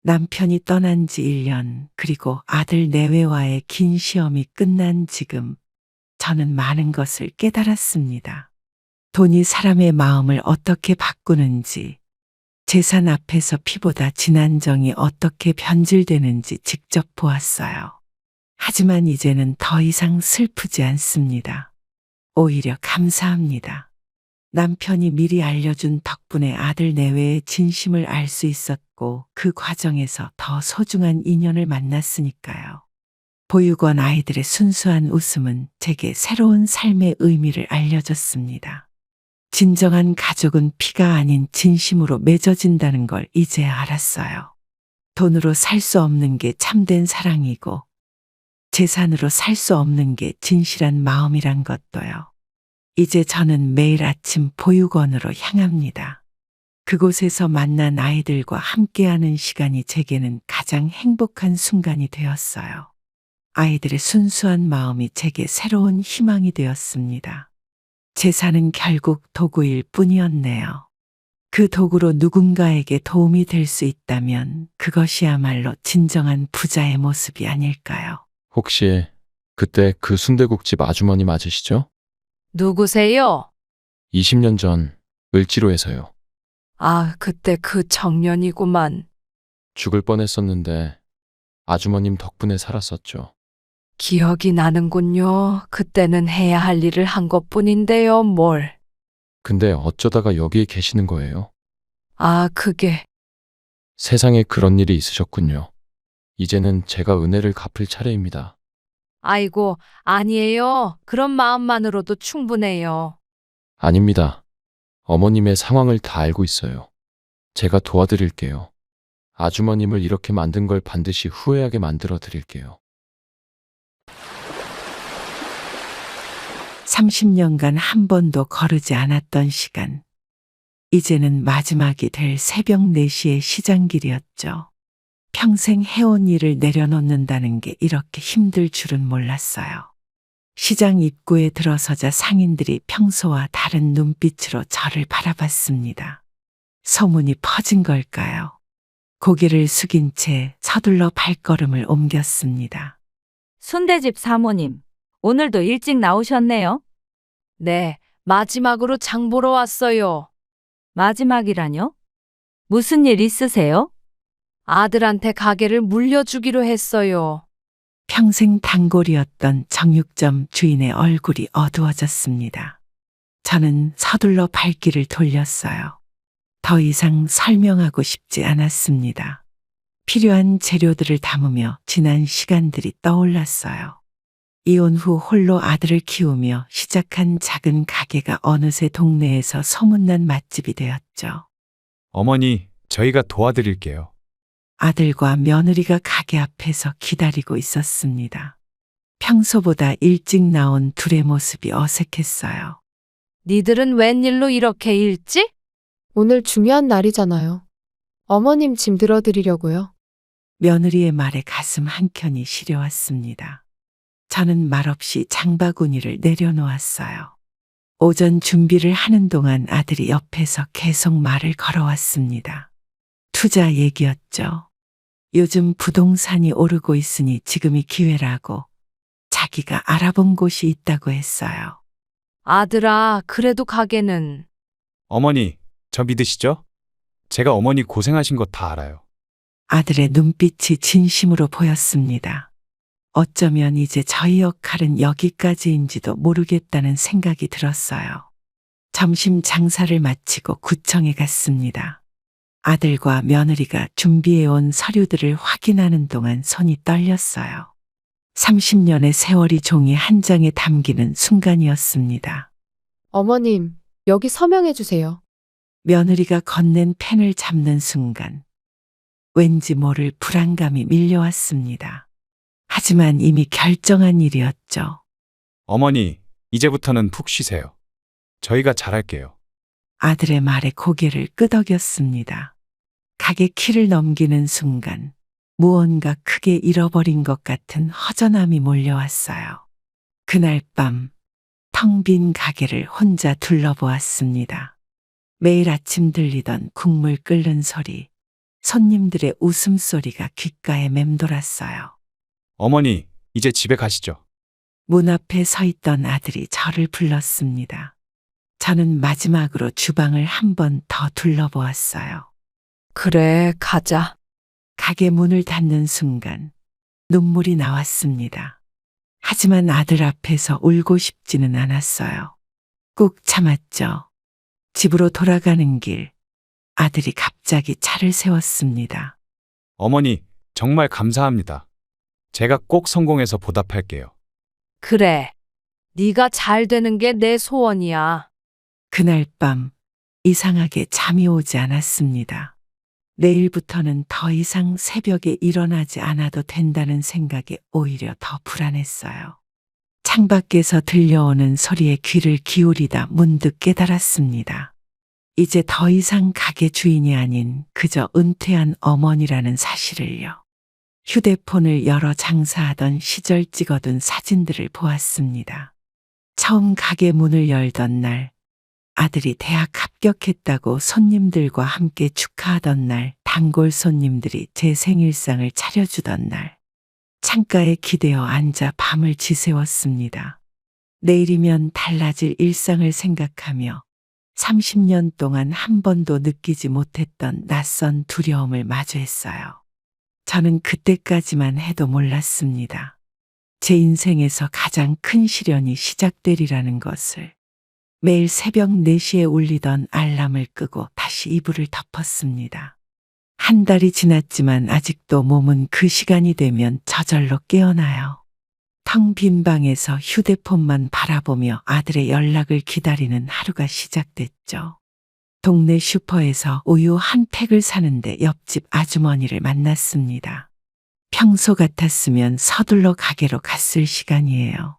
남편이 떠난 지 1년, 그리고 아들 내외와의 긴 시험이 끝난 지금, 저는 많은 것을 깨달았습니다. 돈이 사람의 마음을 어떻게 바꾸는지, 재산 앞에서 피보다 진한 정이 어떻게 변질되는지 직접 보았어요. 하지만 이제는 더 이상 슬프지 않습니다. 오히려 감사합니다. 남편이 미리 알려준 덕분에 아들 내외의 진심을 알 수 있었고 그 과정에서 더 소중한 인연을 만났으니까요. 보육원 아이들의 순수한 웃음은 제게 새로운 삶의 의미를 알려줬습니다. 진정한 가족은 피가 아닌 진심으로 맺어진다는 걸 이제야 알았어요. 돈으로 살 수 없는 게 참된 사랑이고 재산으로 살 수 없는 게 진실한 마음이란 것도요. 이제 저는 매일 아침 보육원으로 향합니다. 그곳에서 만난 아이들과 함께하는 시간이 제게는 가장 행복한 순간이 되었어요. 아이들의 순수한 마음이 제게 새로운 희망이 되었습니다. 재산은 결국 도구일 뿐이었네요. 그 도구로 누군가에게 도움이 될 수 있다면 그것이야말로 진정한 부자의 모습이 아닐까요? 혹시 그때 그 순대국집 아주머니 맞으시죠? 누구세요? 20년 전 을지로에서요. 아, 그때 그 청년이구만. 죽을 뻔했었는데 아주머님 덕분에 살았었죠. 기억이 나는군요. 그때는 해야 할 일을 한 것뿐인데요, 뭘. 근데 어쩌다가 여기에 계시는 거예요? 아, 그게. 세상에 그런 일이 있으셨군요. 이제는 제가 은혜를 갚을 차례입니다. 아이고, 아니에요. 그런 마음만으로도 충분해요. 아닙니다. 어머님의 상황을 다 알고 있어요. 제가 도와드릴게요. 아주머님을 이렇게 만든 걸 반드시 후회하게 만들어 드릴게요. 30년간 한 번도 거르지 않았던 시간. 이제는 마지막이 될 새벽 4시의 시장길이었죠. 평생 해온 일을 내려놓는다는 게 이렇게 힘들 줄은 몰랐어요. 시장 입구에 들어서자 상인들이 평소와 다른 눈빛으로 저를 바라봤습니다. 소문이 퍼진 걸까요? 고개를 숙인 채 서둘러 발걸음을 옮겼습니다. 순대집 사모님, 오늘도 일찍 나오셨네요. 네, 마지막으로 장 보러 왔어요. 마지막이라뇨? 무슨 일 있으세요? 아들한테 가게를 물려주기로 했어요. 평생 단골이었던 정육점 주인의 얼굴이 어두워졌습니다. 저는 서둘러 발길을 돌렸어요. 더 이상 설명하고 싶지 않았습니다. 필요한 재료들을 담으며 지난 시간들이 떠올랐어요. 이혼 후 홀로 아들을 키우며 시작한 작은 가게가 어느새 동네에서 소문난 맛집이 되었죠. 어머니, 저희가 도와드릴게요. 아들과 며느리가 가게 앞에서 기다리고 있었습니다. 평소보다 일찍 나온 둘의 모습이 어색했어요. 니들은 웬일로 이렇게 일찍? 오늘 중요한 날이잖아요. 어머님 짐 들어드리려고요. 며느리의 말에 가슴 한켠이 시려왔습니다. 저는 말없이 장바구니를 내려놓았어요. 오전 준비를 하는 동안 아들이 옆에서 계속 말을 걸어왔습니다. 투자 얘기였죠. 요즘 부동산이 오르고 있으니 지금이 기회라고 자기가 알아본 곳이 있다고 했어요. 아들아, 그래도 가게는. 어머니, 저 믿으시죠? 제가 어머니 고생하신 거 다 알아요. 아들의 눈빛이 진심으로 보였습니다. 어쩌면 이제 저희 역할은 여기까지인지도 모르겠다는 생각이 들었어요. 점심 장사를 마치고 구청에 갔습니다. 아들과 며느리가 준비해온 서류들을 확인하는 동안 손이 떨렸어요. 30년의 세월이 종이 한 장에 담기는 순간이었습니다. 어머님, 여기 서명해 주세요. 며느리가 건넨 펜을 잡는 순간 왠지 모를 불안감이 밀려왔습니다. 하지만 이미 결정한 일이었죠. 어머니, 이제부터는 푹 쉬세요. 저희가 잘할게요. 아들의 말에 고개를 끄덕였습니다. 가게 키를 넘기는 순간 무언가 크게 잃어버린 것 같은 허전함이 몰려왔어요. 그날 밤 텅 빈 가게를 혼자 둘러보았습니다. 매일 아침 들리던 국물 끓는 소리, 손님들의 웃음소리가 귓가에 맴돌았어요. 어머니, 이제 집에 가시죠. 문 앞에 서 있던 아들이 저를 불렀습니다. 저는 마지막으로 주방을 한 번 더 둘러보았어요. 그래, 가자. 가게 문을 닫는 순간 눈물이 나왔습니다. 하지만 아들 앞에서 울고 싶지는 않았어요. 꾹 참았죠. 집으로 돌아가는 길, 아들이 갑자기 차를 세웠습니다. 어머니, 정말 감사합니다. 제가 꼭 성공해서 보답할게요. 그래. 네가 잘 되는 게 내 소원이야. 그날 밤 이상하게 잠이 오지 않았습니다. 내일부터는 더 이상 새벽에 일어나지 않아도 된다는 생각에 오히려 더 불안했어요. 창밖에서 들려오는 소리에 귀를 기울이다 문득 깨달았습니다. 이제 더 이상 가게 주인이 아닌 그저 은퇴한 어머니라는 사실을요. 휴대폰을 열어 장사하던 시절 찍어둔 사진들을 보았습니다. 처음 가게 문을 열던 날, 아들이 대학 합격했다고 손님들과 함께 축하하던 날, 단골 손님들이 제 생일상을 차려주던 날, 창가에 기대어 앉아 밤을 지새웠습니다. 내일이면 달라질 일상을 생각하며 30년 동안 한 번도 느끼지 못했던 낯선 두려움을 마주했어요. 저는 그때까지만 해도 몰랐습니다. 제 인생에서 가장 큰 시련이 시작되리라는 것을. 매일 새벽 4시에 울리던 알람을 끄고 다시 이불을 덮었습니다. 한 달이 지났지만 아직도 몸은 그 시간이 되면 저절로 깨어나요. 텅 빈 방에서 휴대폰만 바라보며 아들의 연락을 기다리는 하루가 시작됐죠. 동네 슈퍼에서 우유 한 팩을 사는데 옆집 아주머니를 만났습니다. 평소 같았으면 서둘러 가게로 갔을 시간이에요.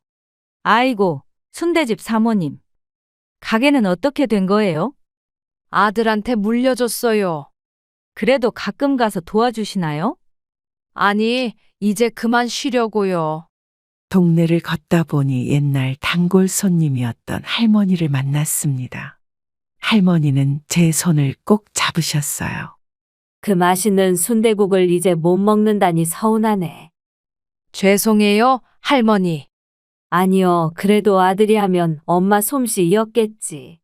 아이고, 순대집 사모님. 가게는 어떻게 된 거예요? 아들한테 물려줬어요. 그래도 가끔 가서 도와주시나요? 아니, 이제 그만 쉬려고요. 동네를 걷다 보니 옛날 단골 손님이었던 할머니를 만났습니다. 할머니는 제 손을 꼭 잡으셨어요. 그 맛있는 순대국을 이제 못 먹는다니 서운하네. 죄송해요, 할머니. 아니요, 그래도 아들이 하면 엄마 솜씨였겠지.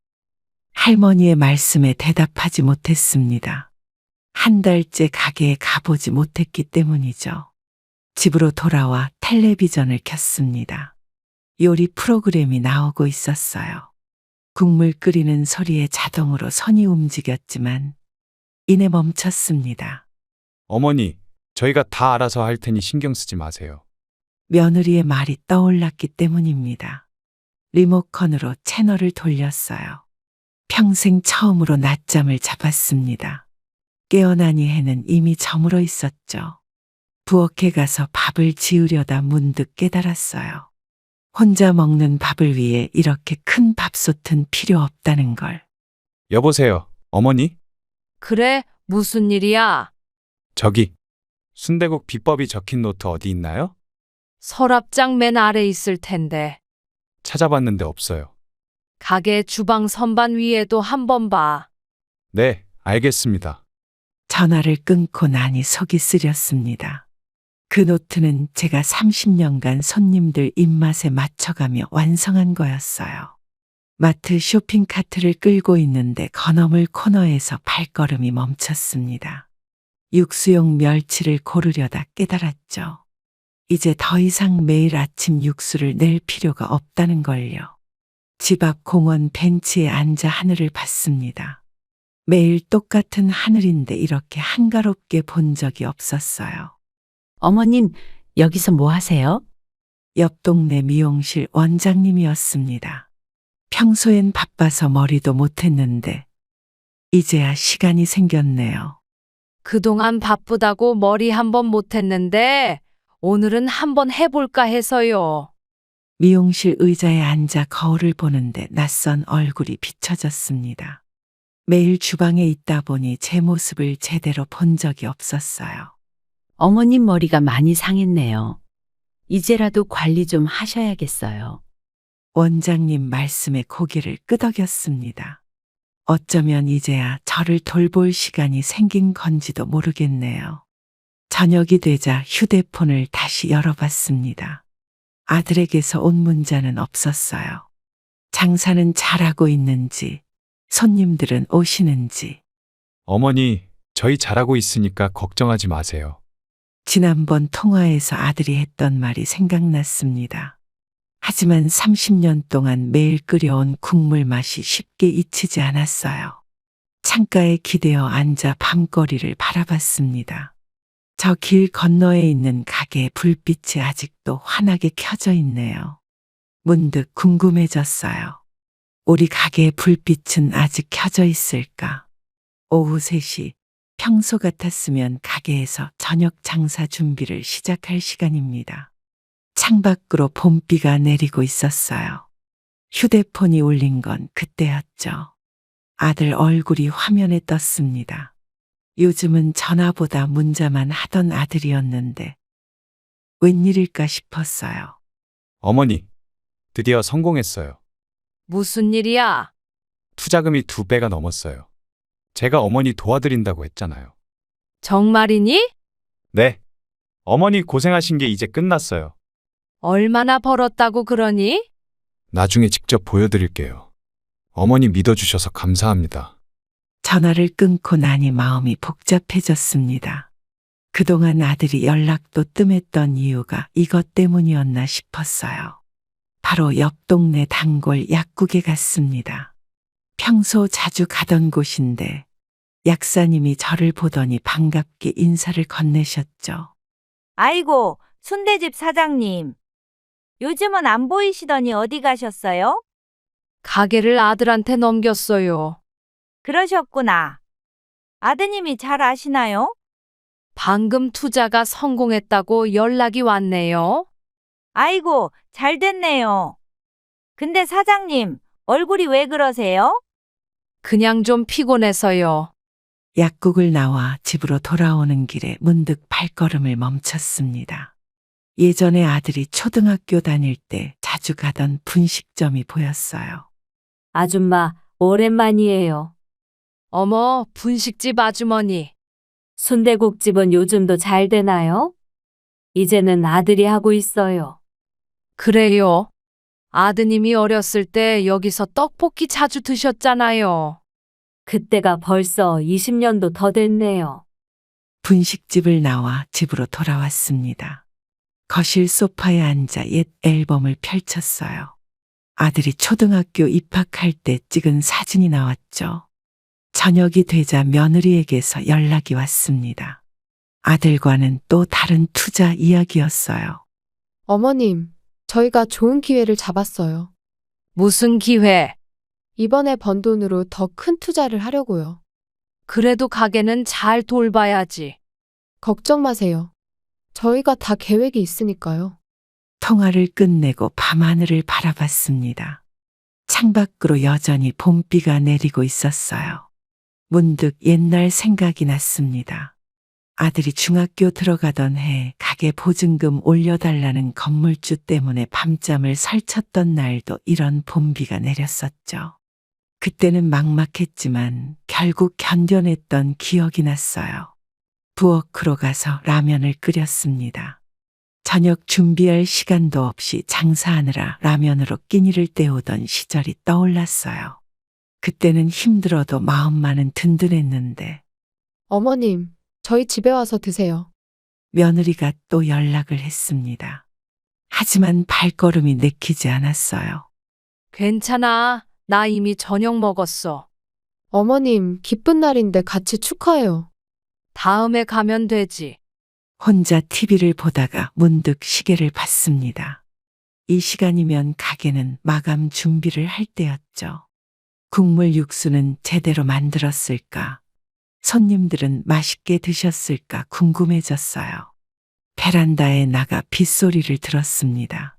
할머니의 말씀에 대답하지 못했습니다. 한 달째 가게에 가보지 못했기 때문이죠. 집으로 돌아와 텔레비전을 켰습니다. 요리 프로그램이 나오고 있었어요. 국물 끓이는 소리에 자동으로 손이 움직였지만 이내 멈췄습니다. 어머니, 저희가 다 알아서 할 테니 신경 쓰지 마세요. 며느리의 말이 떠올랐기 때문입니다. 리모컨으로 채널을 돌렸어요. 평생 처음으로 낮잠을 잡았습니다. 깨어나니 해는 이미 저물어 있었죠. 부엌에 가서 밥을 지으려다 문득 깨달았어요. 혼자 먹는 밥을 위해 이렇게 큰 밥솥은 필요 없다는 걸. 여보세요, 어머니? 그래, 무슨 일이야? 저기, 순대국 비법이 적힌 노트 어디 있나요? 서랍장 맨 아래 있을 텐데. 찾아봤는데 없어요. 가게 주방 선반 위에도 한번 봐. 네, 알겠습니다. 전화를 끊고 나니 속이 쓰렸습니다. 그 노트는 제가 30년간 손님들 입맛에 맞춰가며 완성한 거였어요. 마트 쇼핑카트를 끌고 있는데 건어물 코너에서 발걸음이 멈췄습니다. 육수용 멸치를 고르려다 깨달았죠. 이제 더 이상 매일 아침 육수를 낼 필요가 없다는 걸요. 집 앞 공원 벤치에 앉아 하늘을 봤습니다. 매일 똑같은 하늘인데 이렇게 한가롭게 본 적이 없었어요. 어머님, 여기서 뭐 하세요? 옆 동네 미용실 원장님이었습니다. 평소엔 바빠서 머리도 못했는데 이제야 시간이 생겼네요. 그동안 바쁘다고 머리 한번 못했는데 오늘은 한번 해볼까 해서요. 미용실 의자에 앉아 거울을 보는데 낯선 얼굴이 비춰졌습니다. 매일 주방에 있다 보니 제 모습을 제대로 본 적이 없었어요. 어머님 머리가 많이 상했네요. 이제라도 관리 좀 하셔야겠어요. 원장님 말씀에 고개를 끄덕였습니다. 어쩌면 이제야 저를 돌볼 시간이 생긴 건지도 모르겠네요. 저녁이 되자 휴대폰을 다시 열어봤습니다. 아들에게서 온 문자는 없었어요. 장사는 잘하고 있는지, 손님들은 오시는지. 어머니, 저희 잘하고 있으니까 걱정하지 마세요. 지난번 통화에서 아들이 했던 말이 생각났습니다. 하지만 30년 동안 매일 끓여온 국물 맛이 쉽게 잊히지 않았어요. 창가에 기대어 앉아 밤거리를 바라봤습니다. 저 길 건너에 있는 가게의 불빛이 아직도 환하게 켜져 있네요. 문득 궁금해졌어요. 우리 가게의 불빛은 아직 켜져 있을까? 오후 3시, 평소 같았으면 가게에서 저녁 장사 준비를 시작할 시간입니다. 창밖으로 봄비가 내리고 있었어요. 휴대폰이 울린 건 그때였죠. 아들 얼굴이 화면에 떴습니다. 요즘은 전화보다 문자만 하던 아들이었는데 웬일일까 싶었어요. 어머니, 드디어 성공했어요. 무슨 일이야? 투자금이 2배가 넘었어요. 제가 어머니 도와드린다고 했잖아요. 정말이니? 네. 어머니 고생하신 게 이제 끝났어요. 얼마나 벌었다고 그러니? 나중에 직접 보여드릴게요. 어머니 믿어주셔서 감사합니다. 전화를 끊고 나니 마음이 복잡해졌습니다. 그동안 아들이 연락도 뜸했던 이유가 이것 때문이었나 싶었어요. 바로 옆 동네 단골 약국에 갔습니다. 평소 자주 가던 곳인데 약사님이 저를 보더니 반갑게 인사를 건네셨죠. 아이고, 순대집 사장님. 요즘은 안 보이시더니 어디 가셨어요? 가게를 아들한테 넘겼어요. 그러셨구나. 아드님이 잘 아시나요? 방금 투자가 성공했다고 연락이 왔네요. 아이고, 잘 됐네요. 근데 사장님, 얼굴이 왜 그러세요? 그냥 좀 피곤해서요. 약국을 나와 집으로 돌아오는 길에 문득 발걸음을 멈췄습니다. 예전에 아들이 초등학교 다닐 때 자주 가던 분식점이 보였어요. 아줌마, 오랜만이에요. 어머, 분식집 아주머니. 순대국집은 요즘도 잘 되나요? 이제는 아들이 하고 있어요. 그래요. 아드님이 어렸을 때 여기서 떡볶이 자주 드셨잖아요. 그때가 벌써 20년도 더 됐네요. 분식집을 나와 집으로 돌아왔습니다. 거실 소파에 앉아 옛 앨범을 펼쳤어요. 아들이 초등학교 입학할 때 찍은 사진이 나왔죠. 저녁이 되자 며느리에게서 연락이 왔습니다. 아들과는 또 다른 투자 이야기였어요. 어머님, 저희가 좋은 기회를 잡았어요. 무슨 기회? 이번에 번 돈으로 더 큰 투자를 하려고요. 그래도 가게는 잘 돌봐야지. 걱정 마세요. 저희가 다 계획이 있으니까요. 통화를 끝내고 밤하늘을 바라봤습니다. 창밖으로 여전히 봄비가 내리고 있었어요. 문득 옛날 생각이 났습니다. 아들이 중학교 들어가던 해 가게 보증금 올려달라는 건물주 때문에 밤잠을 설쳤던 날도 이런 봄비가 내렸었죠. 그때는 막막했지만 결국 견뎌냈던 기억이 났어요. 부엌으로 가서 라면을 끓였습니다. 저녁 준비할 시간도 없이 장사하느라 라면으로 끼니를 때우던 시절이 떠올랐어요. 그때는 힘들어도 마음만은 든든했는데 어머님, 저희 집에 와서 드세요. 며느리가 또 연락을 했습니다. 하지만 발걸음이 내키지 않았어요. 괜찮아. 나 이미 저녁 먹었어. 어머님, 기쁜 날인데 같이 축하해요. 다음에 가면 되지. 혼자 TV를 보다가 문득 시계를 봤습니다. 이 시간이면 가게는 마감 준비를 할 때였죠. 국물 육수는 제대로 만들었을까? 손님들은 맛있게 드셨을까 궁금해졌어요. 베란다에 나가 빗소리를 들었습니다.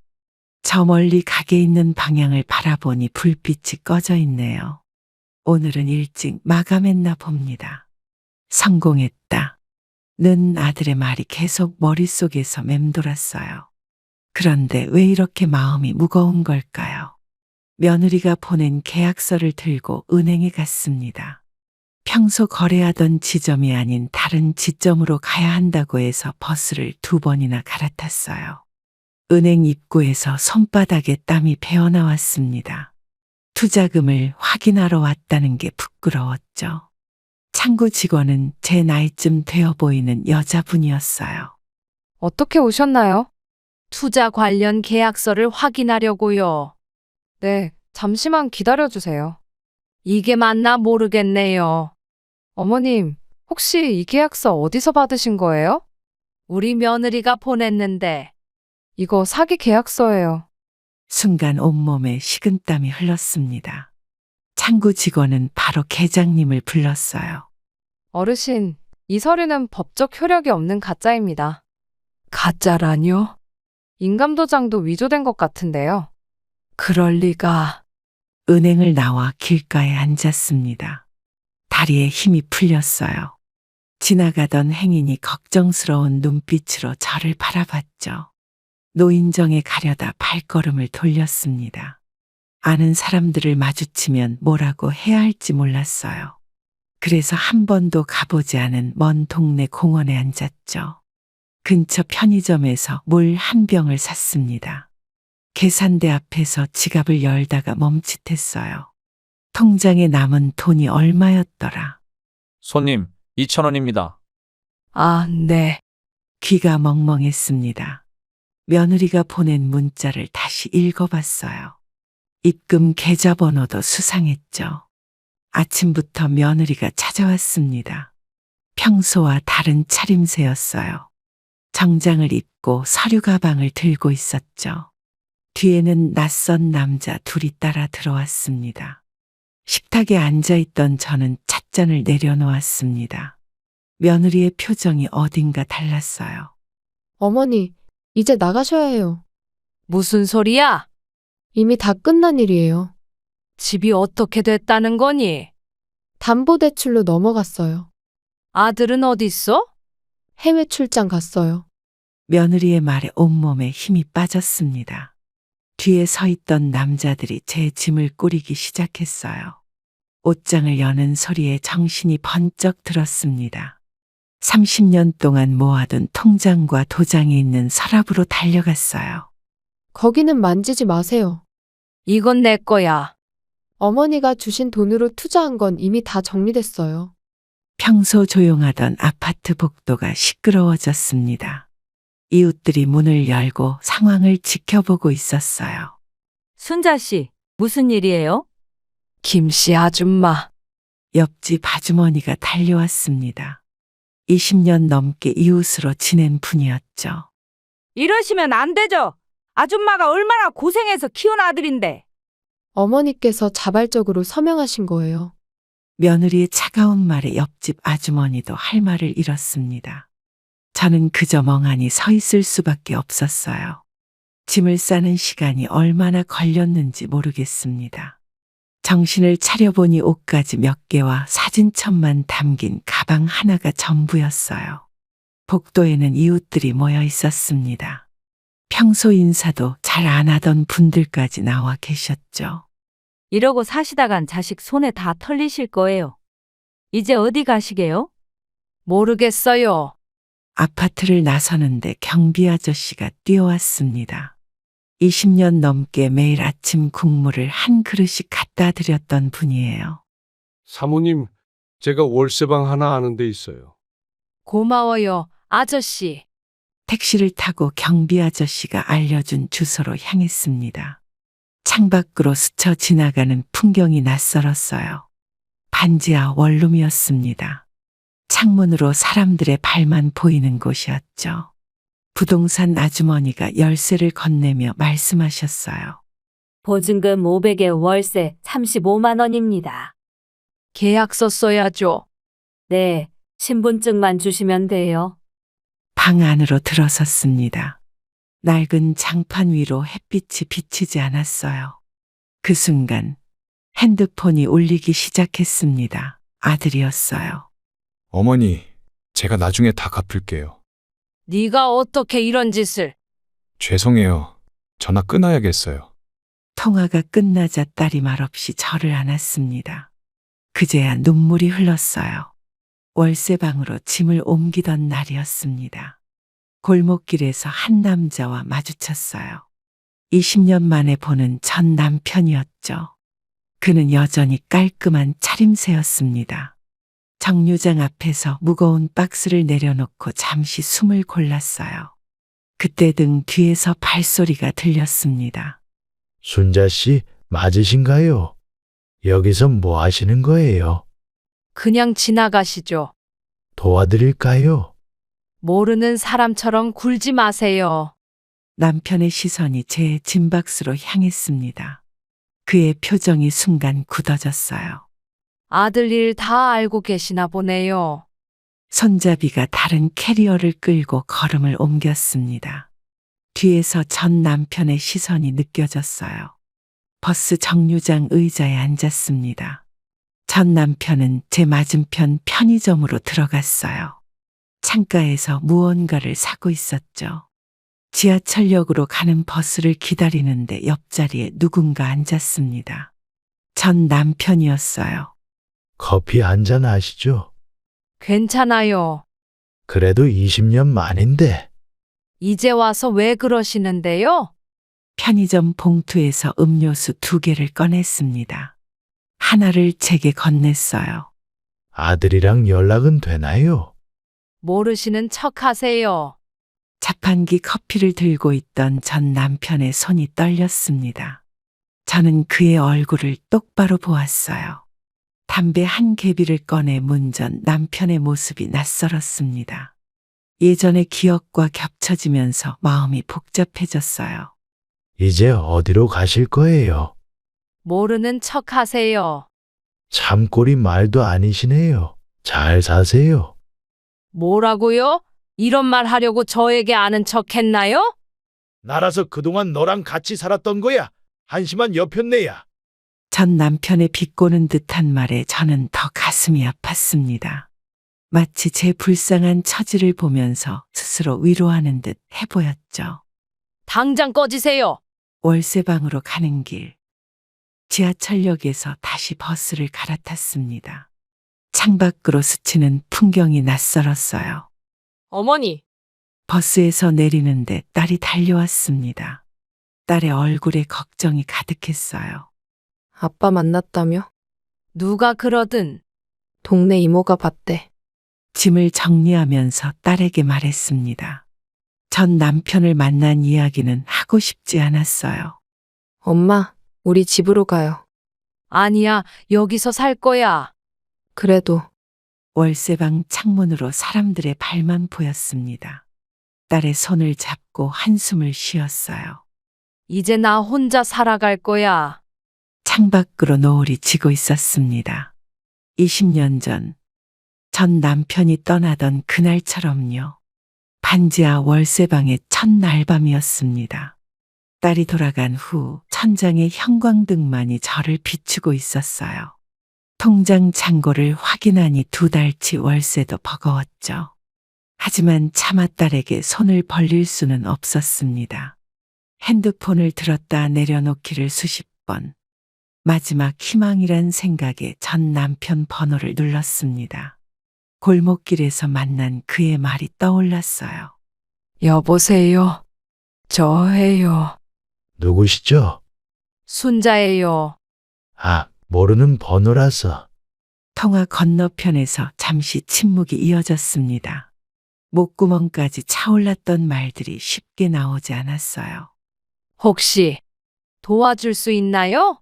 저 멀리 가게 있는 방향을 바라보니 불빛이 꺼져 있네요. 오늘은 일찍 마감했나 봅니다. 성공했다. 는 아들의 말이 계속 머릿속에서 맴돌았어요. 그런데 왜 이렇게 마음이 무거운 걸까요? 며느리가 보낸 계약서를 들고 은행에 갔습니다. 평소 거래하던 지점이 아닌 다른 지점으로 가야 한다고 해서 버스를 2번이나 갈아탔어요. 은행 입구에서 손바닥에 땀이 배어나왔습니다. 투자금을 확인하러 왔다는 게 부끄러웠죠. 창구 직원은 제 나이쯤 되어 보이는 여자분이었어요. 어떻게 오셨나요? 투자 관련 계약서를 확인하려고요. 네, 잠시만 기다려주세요. 이게 맞나 모르겠네요. 어머님, 혹시 이 계약서 어디서 받으신 거예요? 우리 며느리가 보냈는데. 이거 사기 계약서예요. 순간 온몸에 식은땀이 흘렀습니다. 창구 직원은 바로 계장님을 불렀어요. 어르신, 이 서류는 법적 효력이 없는 가짜입니다. 가짜라뇨? 인감도장도 위조된 것 같은데요. 그럴 리가. 은행을 나와 길가에 앉았습니다. 다리에 힘이 풀렸어요. 지나가던 행인이 걱정스러운 눈빛으로 저를 바라봤죠. 노인정에 가려다 발걸음을 돌렸습니다. 아는 사람들을 마주치면 뭐라고 해야 할지 몰랐어요. 그래서 한 번도 가보지 않은 먼 동네 공원에 앉았죠. 근처 편의점에서 물 한 병을 샀습니다. 계산대 앞에서 지갑을 열다가 멈칫했어요. 통장에 남은 돈이 얼마였더라. 손님, 2,000원입니다. 아, 네. 귀가 멍멍했습니다. 며느리가 보낸 문자를 다시 읽어봤어요. 입금 계좌번호도 수상했죠. 아침부터 며느리가 찾아왔습니다. 평소와 다른 차림새였어요. 정장을 입고 서류 가방을 들고 있었죠. 뒤에는 낯선 남자 둘이 따라 들어왔습니다. 식탁에 앉아있던 저는 찻잔을 내려놓았습니다. 며느리의 표정이 어딘가 달랐어요. 어머니, 이제 나가셔야 해요. 무슨 소리야? 이미 다 끝난 일이에요. 집이 어떻게 됐다는 거니? 담보대출로 넘어갔어요. 아들은 어디 있어? 해외 출장 갔어요. 며느리의 말에 온몸에 힘이 빠졌습니다. 뒤에 서 있던 남자들이 제 짐을 꾸리기 시작했어요. 옷장을 여는 소리에 정신이 번쩍 들었습니다. 30년 동안 모아둔 통장과 도장이 있는 서랍으로 달려갔어요. 거기는 만지지 마세요. 이건 내 거야. 어머니가 주신 돈으로 투자한 건 이미 다 정리됐어요. 평소 조용하던 아파트 복도가 시끄러워졌습니다. 이웃들이 문을 열고 상황을 지켜보고 있었어요. 순자 씨, 무슨 일이에요? 김씨 아줌마. 옆집 아주머니가 달려왔습니다. 20년 넘게 이웃으로 지낸 분이었죠. 이러시면 안 되죠. 아줌마가 얼마나 고생해서 키운 아들인데. 어머니께서 자발적으로 서명하신 거예요. 며느리의 차가운 말에 옆집 아주머니도 할 말을 잃었습니다. 저는 그저 멍하니 서 있을 수밖에 없었어요. 짐을 싸는 시간이 얼마나 걸렸는지 모르겠습니다. 정신을 차려보니 옷가지 몇 개와 사진첩만 담긴 가방 하나가 전부였어요. 복도에는 이웃들이 모여 있었습니다. 평소 인사도 잘 안 하던 분들까지 나와 계셨죠. 이러고 사시다간 자식 손에 다 털리실 거예요. 이제 어디 가시게요? 모르겠어요. 아파트를 나서는데 경비 아저씨가 뛰어왔습니다. 20년 넘게 매일 아침 국물을 한 그릇씩 갖다 드렸던 분이에요. 사모님, 제가 월세방 하나 아는 데 있어요. 고마워요, 아저씨. 택시를 타고 경비 아저씨가 알려준 주소로 향했습니다. 창밖으로 스쳐 지나가는 풍경이 낯설었어요. 반지하 원룸이었습니다. 창문으로 사람들의 발만 보이는 곳이었죠. 부동산 아주머니가 열쇠를 건네며 말씀하셨어요. 보증금 500에 월세 35만 원입니다. 계약서 써야죠. 네, 신분증만 주시면 돼요. 방 안으로 들어섰습니다. 낡은 장판 위로 햇빛이 비치지 않았어요. 그 순간 핸드폰이 울리기 시작했습니다. 아들이었어요. 어머니, 제가 나중에 다 갚을게요. 네가 어떻게 이런 짓을? 죄송해요. 전화 끊어야겠어요. 통화가 끝나자 딸이 말없이 저를 안았습니다. 그제야 눈물이 흘렀어요. 월세방으로 짐을 옮기던 날이었습니다. 골목길에서 한 남자와 마주쳤어요. 20년 만에 보는 전 남편이었죠. 그는 여전히 깔끔한 차림새였습니다. 정류장 앞에서 무거운 박스를 내려놓고 잠시 숨을 골랐어요. 그때 등 뒤에서 발소리가 들렸습니다. 순자 씨, 맞으신가요? 여기서 뭐 하시는 거예요? 그냥 지나가시죠. 도와드릴까요? 모르는 사람처럼 굴지 마세요. 남편의 시선이 제 짐박스로 향했습니다. 그의 표정이 순간 굳어졌어요. 아들 일 다 알고 계시나 보네요. 손잡이가 다른 캐리어를 끌고 걸음을 옮겼습니다. 뒤에서 전 남편의 시선이 느껴졌어요. 버스 정류장 의자에 앉았습니다. 전 남편은 제 맞은편 편의점으로 들어갔어요. 창가에서 무언가를 사고 있었죠. 지하철역으로 가는 버스를 기다리는데 옆자리에 누군가 앉았습니다. 전 남편이었어요. 커피 한잔 하시죠? 괜찮아요. 그래도 20년 만인데. 이제 와서 왜 그러시는데요? 편의점 봉투에서 음료수 2개를 꺼냈습니다. 하나를 제게 건넸어요. 아들이랑 연락은 되나요? 모르시는 척 하세요. 자판기 커피를 들고 있던 전 남편의 손이 떨렸습니다. 저는 그의 얼굴을 똑바로 보았어요. 담배 한 개비를 꺼내 문 전 남편의 모습이 낯설었습니다. 예전의 기억과 겹쳐지면서 마음이 복잡해졌어요. 이제 어디로 가실 거예요? 모르는 척 하세요. 참꼬리 말도 아니시네요. 잘 사세요. 뭐라고요? 이런 말 하려고 저에게 아는 척 했나요? 나라서 그동안 너랑 같이 살았던 거야. 한심한 여편네야. 전 남편의 비꼬는 듯한 말에 저는 더 가슴이 아팠습니다. 마치 제 불쌍한 처지를 보면서 스스로 위로하는 듯 해보였죠. 당장 꺼지세요. 월세방으로 가는 길. 지하철역에서 다시 버스를 갈아탔습니다. 창밖으로 스치는 풍경이 낯설었어요. 어머니, 버스에서 내리는데 딸이 달려왔습니다. 딸의 얼굴에 걱정이 가득했어요. 아빠 만났다며? 누가 그러든. 동네 이모가 봤대. 짐을 정리하면서 딸에게 말했습니다. 전 남편을 만난 이야기는 하고 싶지 않았어요. 엄마, 우리 집으로 가요. 아니야, 여기서 살 거야. 그래도 월세방 창문으로 사람들의 발만 보였습니다. 딸의 손을 잡고 한숨을 쉬었어요. 이제 나 혼자 살아갈 거야. 창밖으로 노을이 지고 있었습니다. 20년 전 남편이 떠나던 그날처럼요. 반지하 월세방의 첫 날밤이었습니다. 딸이 돌아간 후 천장에 형광등만이 저를 비추고 있었어요. 통장 잔고를 확인하니 2달치 월세도 버거웠죠. 하지만 차마 딸에게 손을 벌릴 수는 없었습니다. 핸드폰을 들었다 내려놓기를 수십 번. 마지막 희망이란 생각에 전 남편 번호를 눌렀습니다. 골목길에서 만난 그의 말이 떠올랐어요. 여보세요. 저예요. 누구시죠? 순자예요. 아, 모르는 번호라서. 통화 건너편에서 잠시 침묵이 이어졌습니다. 목구멍까지 차올랐던 말들이 쉽게 나오지 않았어요. 혹시 도와줄 수 있나요?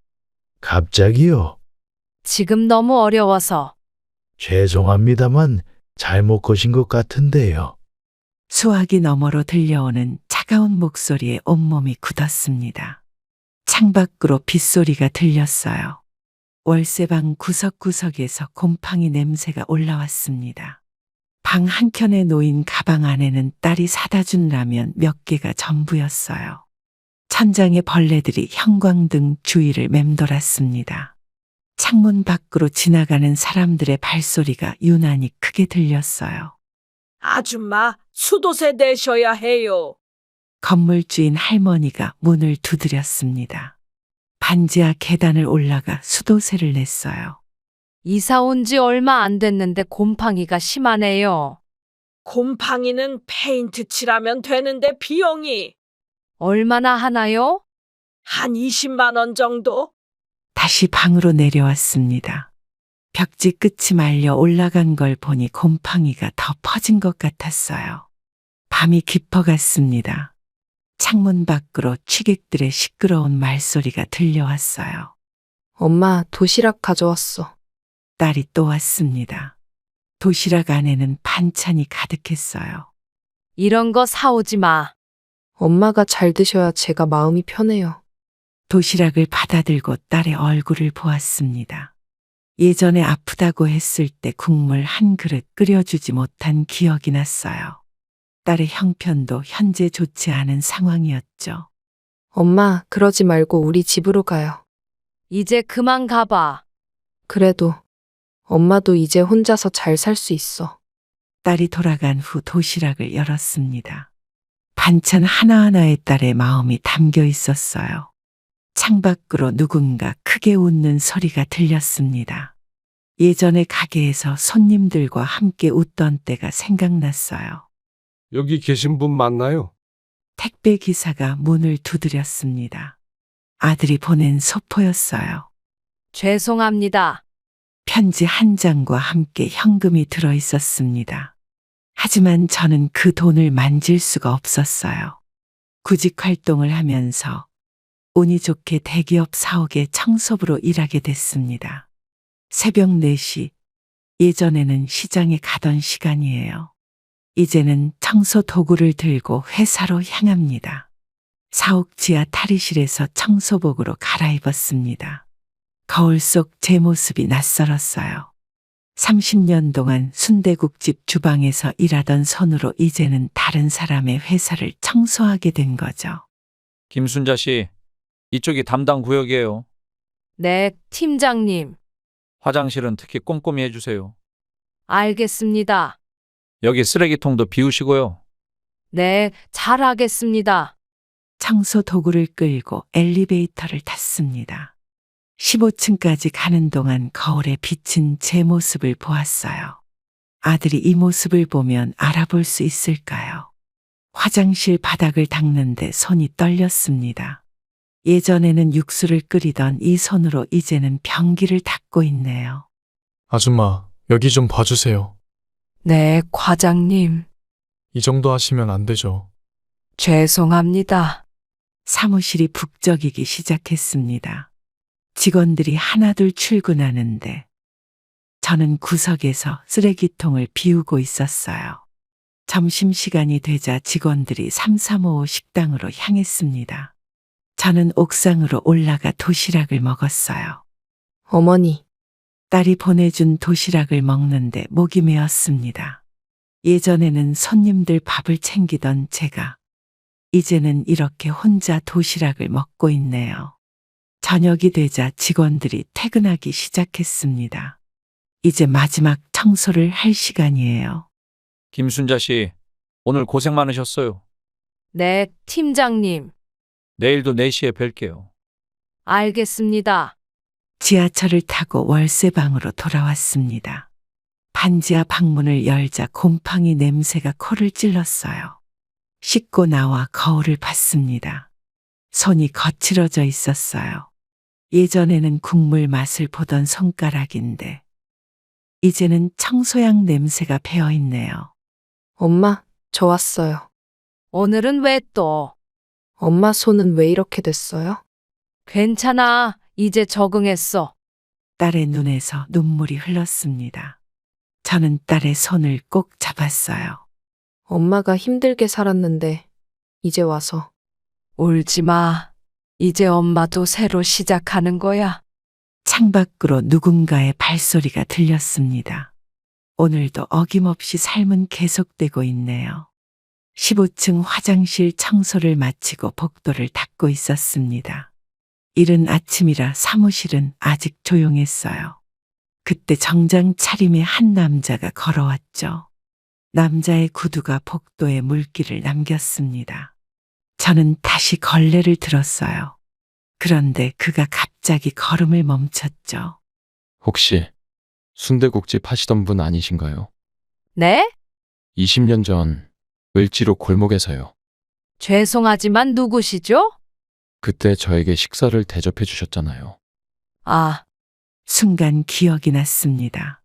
갑자기요? 지금 너무 어려워서. 죄송합니다만 잘못 거신 것 같은데요. 수화기 너머로 들려오는 차가운 목소리에 온몸이 굳었습니다. 창밖으로 빗소리가 들렸어요. 월세방 구석구석에서 곰팡이 냄새가 올라왔습니다. 방 한켠에 놓인 가방 안에는 딸이 사다 준 라면 몇 개가 전부였어요. 천장에 벌레들이 형광등 주위를 맴돌았습니다. 창문 밖으로 지나가는 사람들의 발소리가 유난히 크게 들렸어요. 아줌마, 수도세 내셔야 해요. 건물주인 할머니가 문을 두드렸습니다. 반지하 계단을 올라가 수도세를 냈어요. 이사 온 지 얼마 안 됐는데 곰팡이가 심하네요. 곰팡이는 페인트 칠하면 되는데 비용이 얼마나 하나요? 한 20만 원 정도? 다시 방으로 내려왔습니다. 벽지 끝이 말려 올라간 걸 보니 곰팡이가 더 퍼진 것 같았어요. 밤이 깊어갔습니다. 창문 밖으로 취객들의 시끄러운 말소리가 들려왔어요. 엄마, 도시락 가져왔어. 딸이 또 왔습니다. 도시락 안에는 반찬이 가득했어요. 이런 거 사오지 마. 엄마가 잘 드셔야 제가 마음이 편해요. 도시락을 받아들고 딸의 얼굴을 보았습니다. 예전에 아프다고 했을 때 국물 한 그릇 끓여주지 못한 기억이 났어요. 딸의 형편도 현재 좋지 않은 상황이었죠. 엄마, 그러지 말고 우리 집으로 가요. 이제 그만 가봐. 그래도 엄마도 이제 혼자서 잘 살 수 있어. 딸이 돌아간 후 도시락을 열었습니다. 반찬 하나하나에 딸의 마음이 담겨 있었어요. 창밖으로 누군가 크게 웃는 소리가 들렸습니다. 예전에 가게에서 손님들과 함께 웃던 때가 생각났어요. 여기 계신 분 맞나요? 택배 기사가 문을 두드렸습니다. 아들이 보낸 소포였어요. 죄송합니다. 편지 한 장과 함께 현금이 들어 있었습니다. 하지만 저는 그 돈을 만질 수가 없었어요. 구직 활동을 하면서 운이 좋게 대기업 사옥의 청소부로 일하게 됐습니다. 새벽 4시, 예전에는 시장에 가던 시간이에요. 이제는 청소 도구를 들고 회사로 향합니다. 사옥 지하 탈의실에서 청소복으로 갈아입었습니다. 거울 속 제 모습이 낯설었어요. 30년 동안 순대국집 주방에서 일하던 손으로 이제는 다른 사람의 회사를 청소하게 된 거죠. 김순자 씨, 이쪽이 담당 구역이에요. 네, 팀장님. 화장실은 특히 꼼꼼히 해주세요. 알겠습니다. 여기 쓰레기통도 비우시고요. 네, 잘하겠습니다. 청소 도구를 끌고 엘리베이터를 탔습니다. 15층까지 가는 동안 거울에 비친 제 모습을 보았어요. 아들이 이 모습을 보면 알아볼 수 있을까요? 화장실 바닥을 닦는데 손이 떨렸습니다. 예전에는 육수를 끓이던 이 손으로 이제는 변기를 닦고 있네요. 아줌마, 여기 좀 봐주세요. 네, 과장님. 이 정도 하시면 안 되죠. 죄송합니다. 사무실이 북적이기 시작했습니다. 직원들이 하나둘 출근하는데 저는 구석에서 쓰레기통을 비우고 있었어요. 점심시간이 되자 직원들이 3355 식당으로 향했습니다. 저는 옥상으로 올라가 도시락을 먹었어요. 어머니, 딸이 보내준 도시락을 먹는데 목이 메었습니다. 예전에는 손님들 밥을 챙기던 제가 이제는 이렇게 혼자 도시락을 먹고 있네요. 저녁이 되자 직원들이 퇴근하기 시작했습니다. 이제 마지막 청소를 할 시간이에요. 김순자 씨, 오늘 고생 많으셨어요. 네, 팀장님. 내일도 4시에 뵐게요. 알겠습니다. 지하철을 타고 월세방으로 돌아왔습니다. 반지하 방문을 열자 곰팡이 냄새가 코를 찔렀어요. 씻고 나와 거울을 봤습니다. 손이 거칠어져 있었어요. 예전에는 국물 맛을 보던 손가락인데 이제는 청소약 냄새가 배어 있네요. 엄마, 저 왔어요. 오늘은 왜 또? 엄마 손은 왜 이렇게 됐어요? 괜찮아. 이제 적응했어. 딸의 눈에서 눈물이 흘렀습니다. 저는 딸의 손을 꼭 잡았어요. 엄마가 힘들게 살았는데 이제 와서. 울지 마. 이제 엄마도 새로 시작하는 거야. 창밖으로 누군가의 발소리가 들렸습니다. 오늘도 어김없이 삶은 계속되고 있네요. 15층 화장실 청소를 마치고 복도를 닦고 있었습니다. 이른 아침이라 사무실은 아직 조용했어요. 그때 정장 차림의 한 남자가 걸어왔죠. 남자의 구두가 복도에 물기를 남겼습니다. 저는 다시 걸레를 들었어요. 그런데 그가 갑자기 걸음을 멈췄죠. 혹시 순대국집 하시던 분 아니신가요? 네? 20년 전 을지로 골목에서요. 죄송하지만 누구시죠? 그때 저에게 식사를 대접해 주셨잖아요. 아, 순간 기억이 났습니다.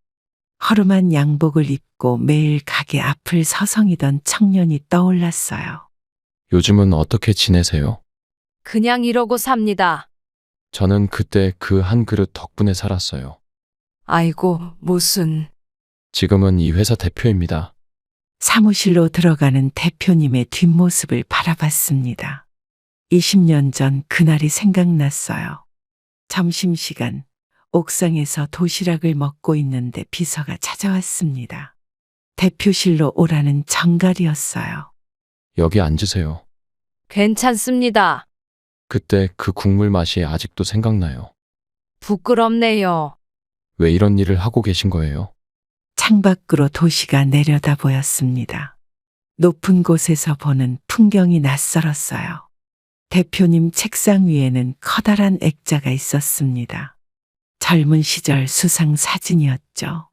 허름한 양복을 입고 매일 가게 앞을 서성이던 청년이 떠올랐어요. 요즘은 어떻게 지내세요? 그냥 이러고 삽니다. 저는 그때 그 한 그릇 덕분에 살았어요. 아이고, 무슨. 지금은 이 회사 대표입니다. 사무실로 들어가는 대표님의 뒷모습을 바라봤습니다. 20년 전 그날이 생각났어요. 점심시간 옥상에서 도시락을 먹고 있는데 비서가 찾아왔습니다. 대표실로 오라는 정갈이었어요. 여기 앉으세요. 괜찮습니다. 그때 그 국물 맛이 아직도 생각나요. 부끄럽네요. 왜 이런 일을 하고 계신 거예요? 창밖으로 도시가 내려다 보였습니다. 높은 곳에서 보는 풍경이 낯설었어요. 대표님 책상 위에는 커다란 액자가 있었습니다. 젊은 시절 수상 사진이었죠.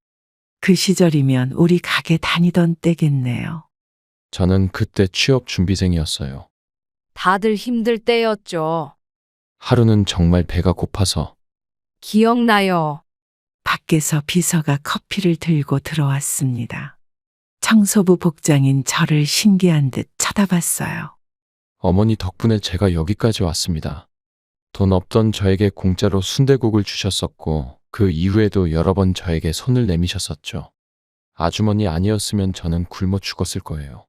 그 시절이면 우리 가게 다니던 때겠네요. 저는 그때 취업 준비생이었어요. 다들 힘들 때였죠. 하루는 정말 배가 고파서 기억나요. 밖에서 비서가 커피를 들고 들어왔습니다. 청소부 복장인 저를 신기한 듯 쳐다봤어요. 어머니 덕분에 제가 여기까지 왔습니다. 돈 없던 저에게 공짜로 순대국을 주셨었고 그 이후에도 여러 번 저에게 손을 내미셨었죠. 아주머니 아니었으면 저는 굶어 죽었을 거예요.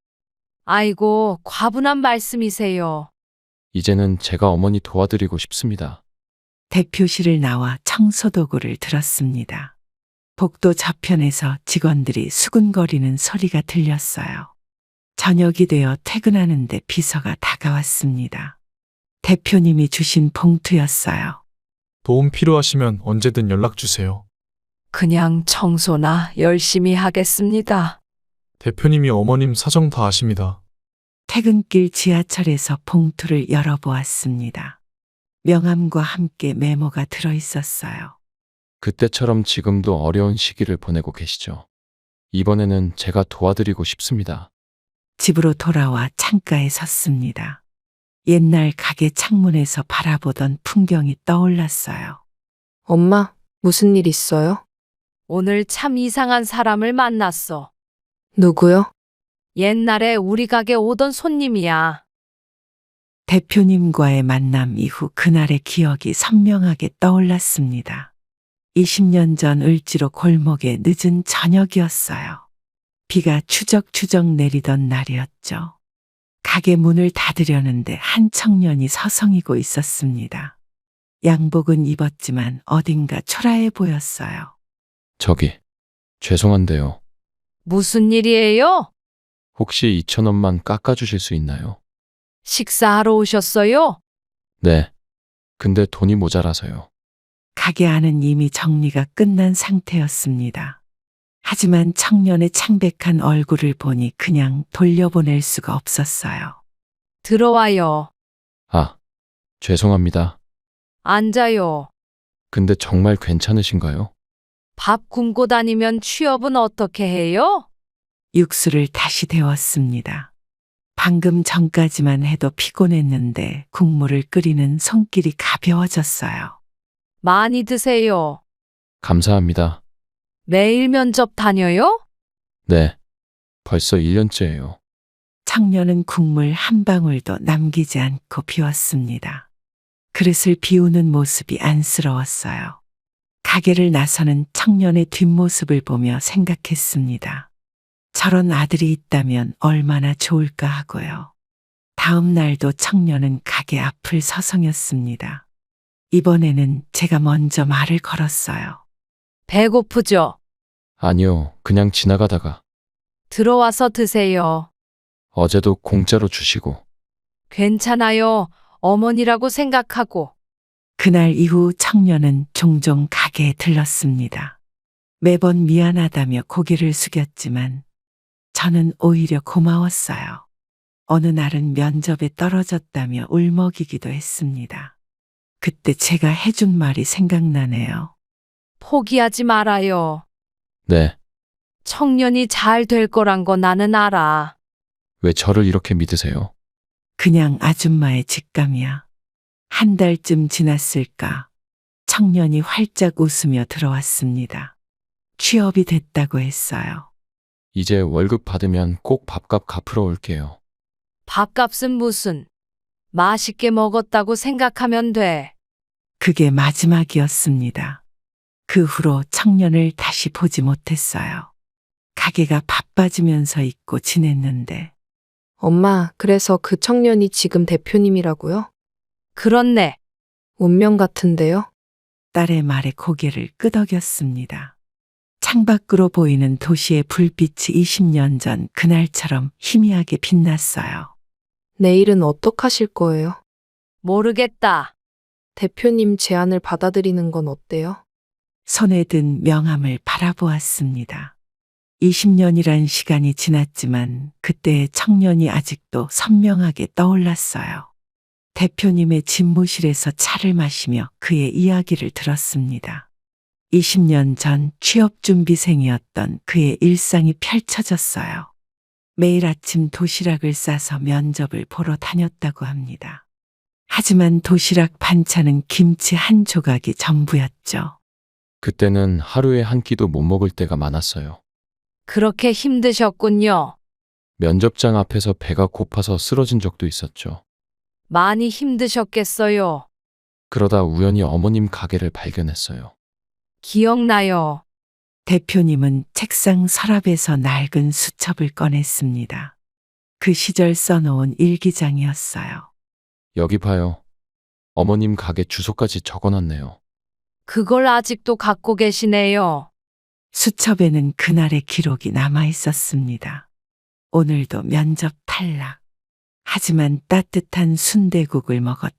아이고, 과분한 말씀이세요. 이제는 제가 어머니 도와드리고 싶습니다. 대표실을 나와 청소도구를 들었습니다. 복도 저편에서 직원들이 수군거리는 소리가 들렸어요. 저녁이 되어 퇴근하는데 비서가 다가왔습니다. 대표님이 주신 봉투였어요. 도움 필요하시면 언제든 연락 주세요. 그냥 청소나 열심히 하겠습니다. 대표님이 어머님 사정 다 아십니다. 퇴근길 지하철에서 봉투를 열어보았습니다. 명함과 함께 메모가 들어 있었어요. 그때처럼 지금도 어려운 시기를 보내고 계시죠. 이번에는 제가 도와드리고 싶습니다. 집으로 돌아와 창가에 섰습니다. 옛날 가게 창문에서 바라보던 풍경이 떠올랐어요. 엄마, 무슨 일 있어요? 오늘 참 이상한 사람을 만났어. 누구요? 옛날에 우리 가게 오던 손님이야. 대표님과의 만남 이후 그날의 기억이 선명하게 떠올랐습니다. 20년 전 을지로 골목의 늦은 저녁이었어요. 비가 추적추적 내리던 날이었죠. 가게 문을 닫으려는데 한 청년이 서성이고 있었습니다. 양복은 입었지만 어딘가 초라해 보였어요. 저기, 죄송한데요. 무슨 일이에요? 혹시 2,000원만 깎아주실 수 있나요? 식사하러 오셨어요? 네. 근데 돈이 모자라서요. 가게 안은 이미 정리가 끝난 상태였습니다. 하지만 청년의 창백한 얼굴을 보니 그냥 돌려보낼 수가 없었어요. 들어와요. 아, 죄송합니다. 앉아요. 근데 정말 괜찮으신가요? 밥 굶고 다니면 취업은 어떻게 해요? 육수를 다시 데웠습니다. 방금 전까지만 해도 피곤했는데 국물을 끓이는 손길이 가벼워졌어요. 많이 드세요. 감사합니다. 매일 면접 다녀요? 네. 벌써 1년째예요. 청년은 국물 한 방울도 남기지 않고 비웠습니다. 그릇을 비우는 모습이 안쓰러웠어요. 가게를 나서는 청년의 뒷모습을 보며 생각했습니다. 저런 아들이 있다면 얼마나 좋을까 하고요. 다음 날도 청년은 가게 앞을 서성였습니다. 이번에는 제가 먼저 말을 걸었어요. 배고프죠? 아니요, 그냥 지나가다가. 들어와서 드세요. 어제도 공짜로 주시고. 괜찮아요. 어머니라고 생각하고. 그날 이후 청년은 종종 가게에 들렀습니다. 매번 미안하다며 고개를 숙였지만 저는 오히려 고마웠어요. 어느 날은 면접에 떨어졌다며 울먹이기도 했습니다. 그때 제가 해준 말이 생각나네요. 포기하지 말아요. 네. 청년이 잘 될 거란 거 나는 알아. 왜 저를 이렇게 믿으세요? 그냥 아줌마의 직감이야. 한 달쯤 지났을까? 청년이 활짝 웃으며 들어왔습니다. 취업이 됐다고 했어요. 이제 월급 받으면 꼭 밥값 갚으러 올게요. 밥값은 무슨? 맛있게 먹었다고 생각하면 돼. 그게 마지막이었습니다. 그 후로 청년을 다시 보지 못했어요. 가게가 바빠지면서 잊고 지냈는데. 엄마, 그래서 그 청년이 지금 대표님이라고요? 그렇네. 운명 같은데요? 딸의 말에 고개를 끄덕였습니다. 창밖으로 보이는 도시의 불빛이 20년 전 그날처럼 희미하게 빛났어요. 내일은 어떡하실 거예요? 모르겠다. 대표님 제안을 받아들이는 건 어때요? 손에 든 명함을 바라보았습니다. 20년이란 시간이 지났지만 그때의 청년이 아직도 선명하게 떠올랐어요. 대표님의 집무실에서 차를 마시며 그의 이야기를 들었습니다. 20년 전 취업준비생이었던 그의 일상이 펼쳐졌어요. 매일 아침 도시락을 싸서 면접을 보러 다녔다고 합니다. 하지만 도시락 반찬은 김치 한 조각이 전부였죠. 그때는 하루에 한 끼도 못 먹을 때가 많았어요. 그렇게 힘드셨군요. 면접장 앞에서 배가 고파서 쓰러진 적도 있었죠. 많이 힘드셨겠어요. 그러다 우연히 어머님 가게를 발견했어요. 기억나요. 대표님은 책상 서랍에서 낡은 수첩을 꺼냈습니다. 그 시절 써놓은 일기장이었어요. 여기 봐요. 어머님 가게 주소까지 적어놨네요. 그걸 아직도 갖고 계시네요. 수첩에는 그날의 기록이 남아 있었습니다. 오늘도 면접 탈락. 하지만 따뜻한 순대국을 먹었다.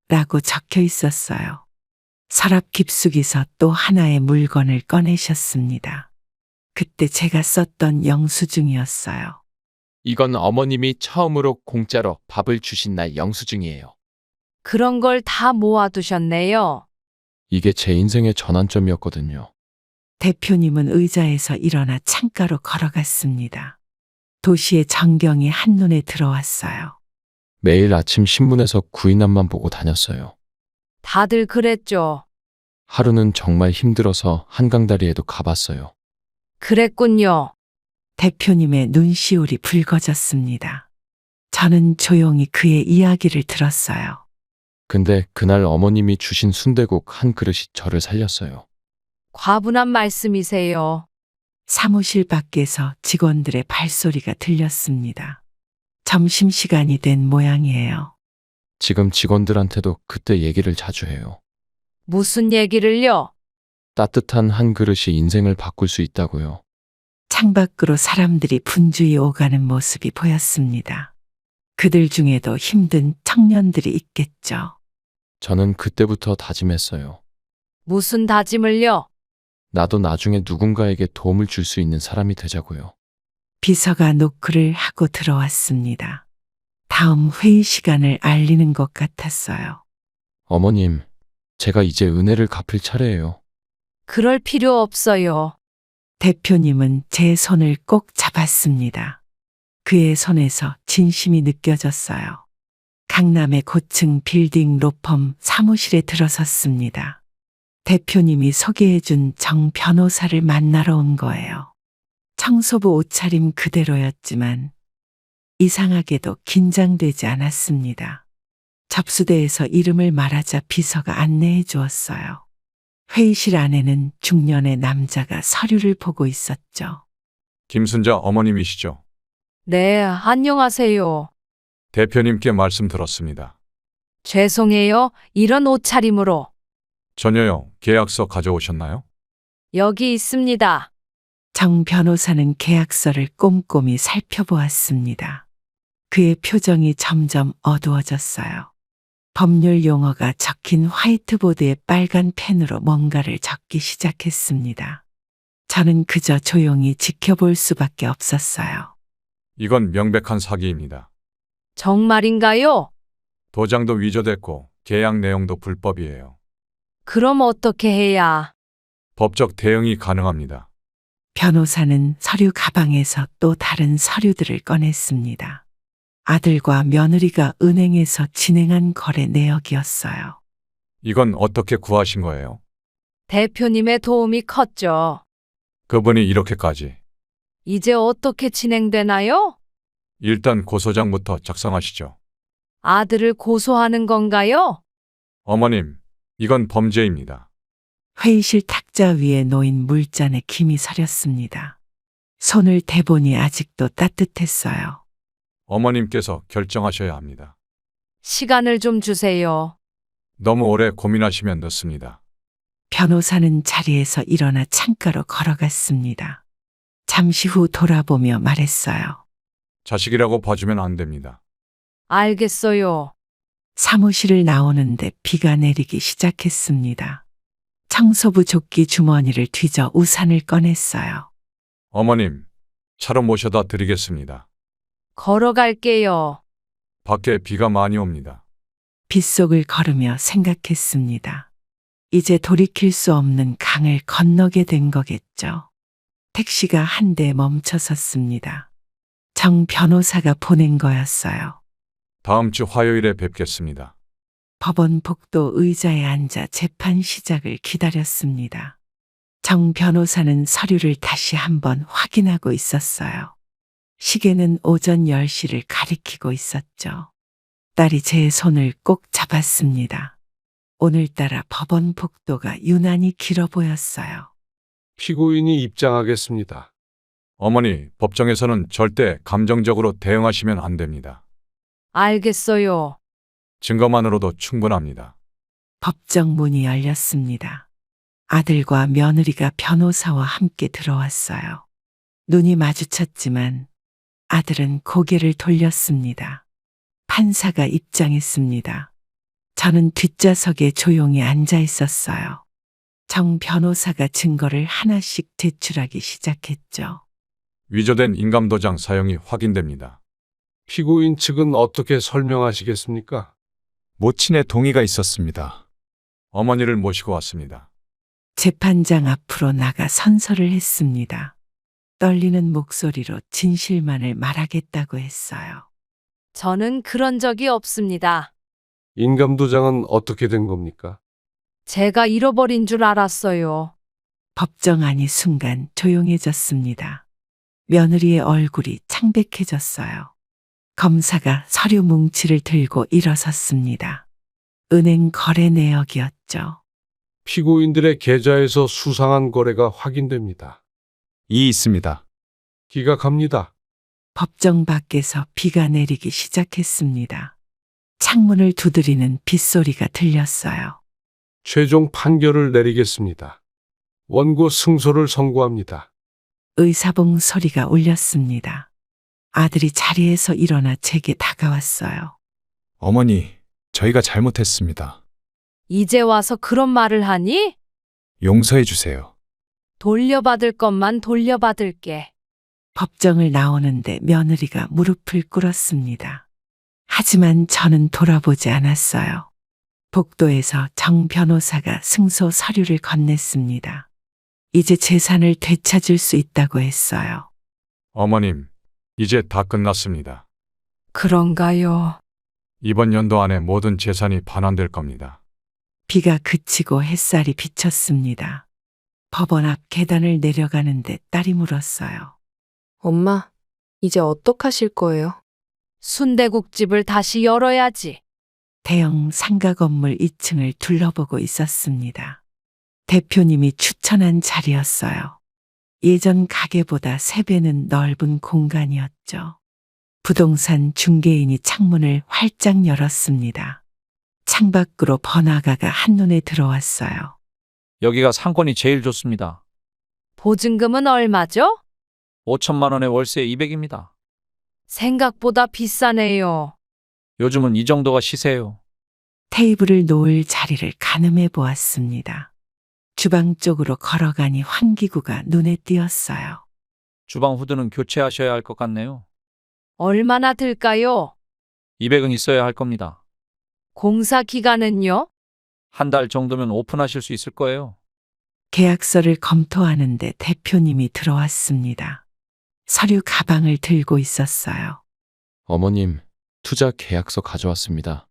라고 적혀 있었어요. 서랍 깊숙이서 또 하나의 물건을 꺼내셨습니다. 그때 제가 썼던 영수증이었어요. 이건 어머님이 처음으로 공짜로 밥을 주신 날 영수증이에요. 그런 걸 다 모아두셨네요. 이게 제 인생의 전환점이었거든요. 대표님은 의자에서 일어나 창가로 걸어갔습니다. 도시의 전경이 한눈에 들어왔어요. 매일 아침 신문에서 구인함만 보고 다녔어요. 다들 그랬죠. 하루는 정말 힘들어서 한강다리에도 가봤어요. 그랬군요. 대표님의 눈시울이 붉어졌습니다. 저는 조용히 그의 이야기를 들었어요. 근데 그날 어머님이 주신 순댓국 한 그릇이 저를 살렸어요. 과분한 말씀이세요. 사무실 밖에서 직원들의 발소리가 들렸습니다. 점심시간이 된 모양이에요. 지금 직원들한테도 그때 얘기를 자주 해요. 무슨 얘기를요? 따뜻한 한 그릇이 인생을 바꿀 수 있다고요. 창밖으로 사람들이 분주히 오가는 모습이 보였습니다. 그들 중에도 힘든 청년들이 있겠죠. 저는 그때부터 다짐했어요. 무슨 다짐을요? 나도 나중에 누군가에게 도움을 줄 수 있는 사람이 되자고요. 비서가 노크를 하고 들어왔습니다. 다음 회의 시간을 알리는 것 같았어요. 어머님, 제가 이제 은혜를 갚을 차례예요. 그럴 필요 없어요. 대표님은 제 손을 꼭 잡았습니다. 그의 손에서 진심이 느껴졌어요. 강남의 고층 빌딩 로펌 사무실에 들어섰습니다. 대표님이 소개해준 정 변호사를 만나러 온 거예요. 청소부 옷차림 그대로였지만 이상하게도 긴장되지 않았습니다. 접수대에서 이름을 말하자 비서가 안내해 주었어요. 회의실 안에는 중년의 남자가 서류를 보고 있었죠. 김순자 어머님이시죠? 네, 안녕하세요. 대표님께 말씀 들었습니다. 죄송해요. 이런 옷차림으로. 전혀요. 계약서 가져오셨나요? 여기 있습니다. 정 변호사는 계약서를 꼼꼼히 살펴보았습니다. 그의 표정이 점점 어두워졌어요. 법률 용어가 적힌 화이트보드에 빨간 펜으로 뭔가를 적기 시작했습니다. 저는 그저 조용히 지켜볼 수밖에 없었어요. 이건 명백한 사기입니다. 정말인가요? 도장도 위조됐고 계약 내용도 불법이에요. 그럼 어떻게 해야? 법적 대응이 가능합니다. 변호사는 서류 가방에서 또 다른 서류들을 꺼냈습니다. 아들과 며느리가 은행에서 진행한 거래 내역이었어요. 이건 어떻게 구하신 거예요? 대표님의 도움이 컸죠. 그분이 이렇게까지. 이제 어떻게 진행되나요? 일단 고소장부터 작성하시죠. 아들을 고소하는 건가요? 어머님, 이건 범죄입니다. 회의실 탁자 위에 놓인 물잔에 김이 서렸습니다. 손을 대보니 아직도 따뜻했어요. 어머님께서 결정하셔야 합니다. 시간을 좀 주세요. 너무 오래 고민하시면 늦습니다. 변호사는 자리에서 일어나 창가로 걸어갔습니다. 잠시 후 돌아보며 말했어요. 자식이라고 봐주면 안 됩니다. 알겠어요. 사무실을 나오는데 비가 내리기 시작했습니다. 청소부 조끼 주머니를 뒤져 우산을 꺼냈어요. 어머님, 차로 모셔다 드리겠습니다. 걸어갈게요. 밖에 비가 많이 옵니다. 빗속을 걸으며 생각했습니다. 이제 돌이킬 수 없는 강을 건너게 된 거겠죠. 택시가 한 대 멈춰섰습니다. 정 변호사가 보낸 거였어요. 다음 주 화요일에 뵙겠습니다. 법원 복도 의자에 앉아 재판 시작을 기다렸습니다. 정 변호사는 서류를 다시 한번 확인하고 있었어요. 시계는 오전 10시를 가리키고 있었죠. 딸이 제 손을 꼭 잡았습니다. 오늘따라 법원 복도가 유난히 길어 보였어요. 피고인이 입장하겠습니다. 어머니, 법정에서는 절대 감정적으로 대응하시면 안 됩니다. 알겠어요. 증거만으로도 충분합니다. 법정 문이 열렸습니다. 아들과 며느리가 변호사와 함께 들어왔어요. 눈이 마주쳤지만 아들은 고개를 돌렸습니다. 판사가 입장했습니다. 저는 뒷좌석에 조용히 앉아 있었어요. 정 변호사가 증거를 하나씩 제출하기 시작했죠. 위조된 인감도장 사용이 확인됩니다. 피고인 측은 어떻게 설명하시겠습니까? 모친의 동의가 있었습니다. 어머니를 모시고 왔습니다. 재판장 앞으로 나가 선서를 했습니다. 떨리는 목소리로 진실만을 말하겠다고 했어요. 저는 그런 적이 없습니다. 인감도장은 어떻게 된 겁니까? 제가 잃어버린 줄 알았어요. 법정안이 순간 조용해졌습니다. 며느리의 얼굴이 창백해졌어요. 검사가 서류 뭉치를 들고 일어섰습니다. 은행 거래 내역이었죠. 피고인들의 계좌에서 수상한 거래가 확인됩니다. 이 있습니다. 기각합니다. 법정 밖에서 비가 내리기 시작했습니다. 창문을 두드리는 빗소리가 들렸어요. 최종 판결을 내리겠습니다. 원고 승소를 선고합니다. 의사봉 소리가 울렸습니다. 아들이 자리에서 일어나 제게 다가왔어요. 어머니, 저희가 잘못했습니다. 이제 와서 그런 말을 하니? 용서해 주세요. 돌려받을 것만 돌려받을게. 법정을 나오는데 며느리가 무릎을 꿇었습니다. 하지만 저는 돌아보지 않았어요. 복도에서 정 변호사가 승소 서류를 건넸습니다. 이제 재산을 되찾을 수 있다고 했어요. 어머님, 이제 다 끝났습니다. 그런가요? 이번 연도 안에 모든 재산이 반환될 겁니다. 비가 그치고 햇살이 비쳤습니다. 법원 앞 계단을 내려가는데 딸이 물었어요. 엄마, 이제 어떡하실 거예요? 순대국집을 다시 열어야지. 대형 상가 건물 2층을 둘러보고 있었습니다. 대표님이 추천한 자리였어요. 예전 가게보다 3배는 넓은 공간이었죠. 부동산 중개인이 창문을 활짝 열었습니다. 창밖으로 번화가가 한눈에 들어왔어요. 여기가 상권이 제일 좋습니다. 보증금은 얼마죠? 5천만 원에 월세 200입니다. 생각보다 비싸네요. 요즘은 이 정도가 시세예요. 테이블을 놓을 자리를 가늠해 보았습니다. 주방 쪽으로 걸어가니 환기구가 눈에 띄었어요. 주방 후드는 교체하셔야 할 것 같네요. 얼마나 들까요? 200은 있어야 할 겁니다. 공사 기간은요? 한 달 정도면 오픈하실 수 있을 거예요. 계약서를 검토하는데 대표님이 들어왔습니다. 서류 가방을 들고 있었어요. 어머님, 투자 계약서 가져왔습니다.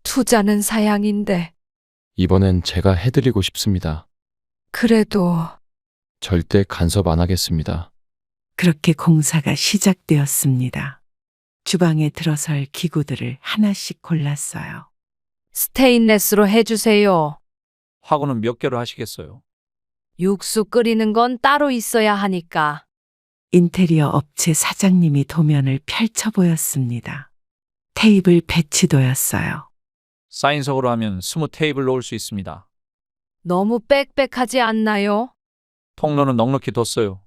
투자는 사양인데 이번엔 제가 해드리고 싶습니다. 그래도 절대 간섭 안 하겠습니다. 그렇게 공사가 시작되었습니다. 주방에 들어설 기구들을 하나씩 골랐어요. 스테인레스로 해주세요. 화구는 몇 개로 하시겠어요? 육수 끓이는 건 따로 있어야 하니까. 인테리어 업체 사장님이 도면을 펼쳐 보였습니다. 테이블 배치도였어요. 사인석으로 하면 20테이블 놓을 수 있습니다. 너무 빽빽하지 않나요? 통로는 넉넉히 뒀어요.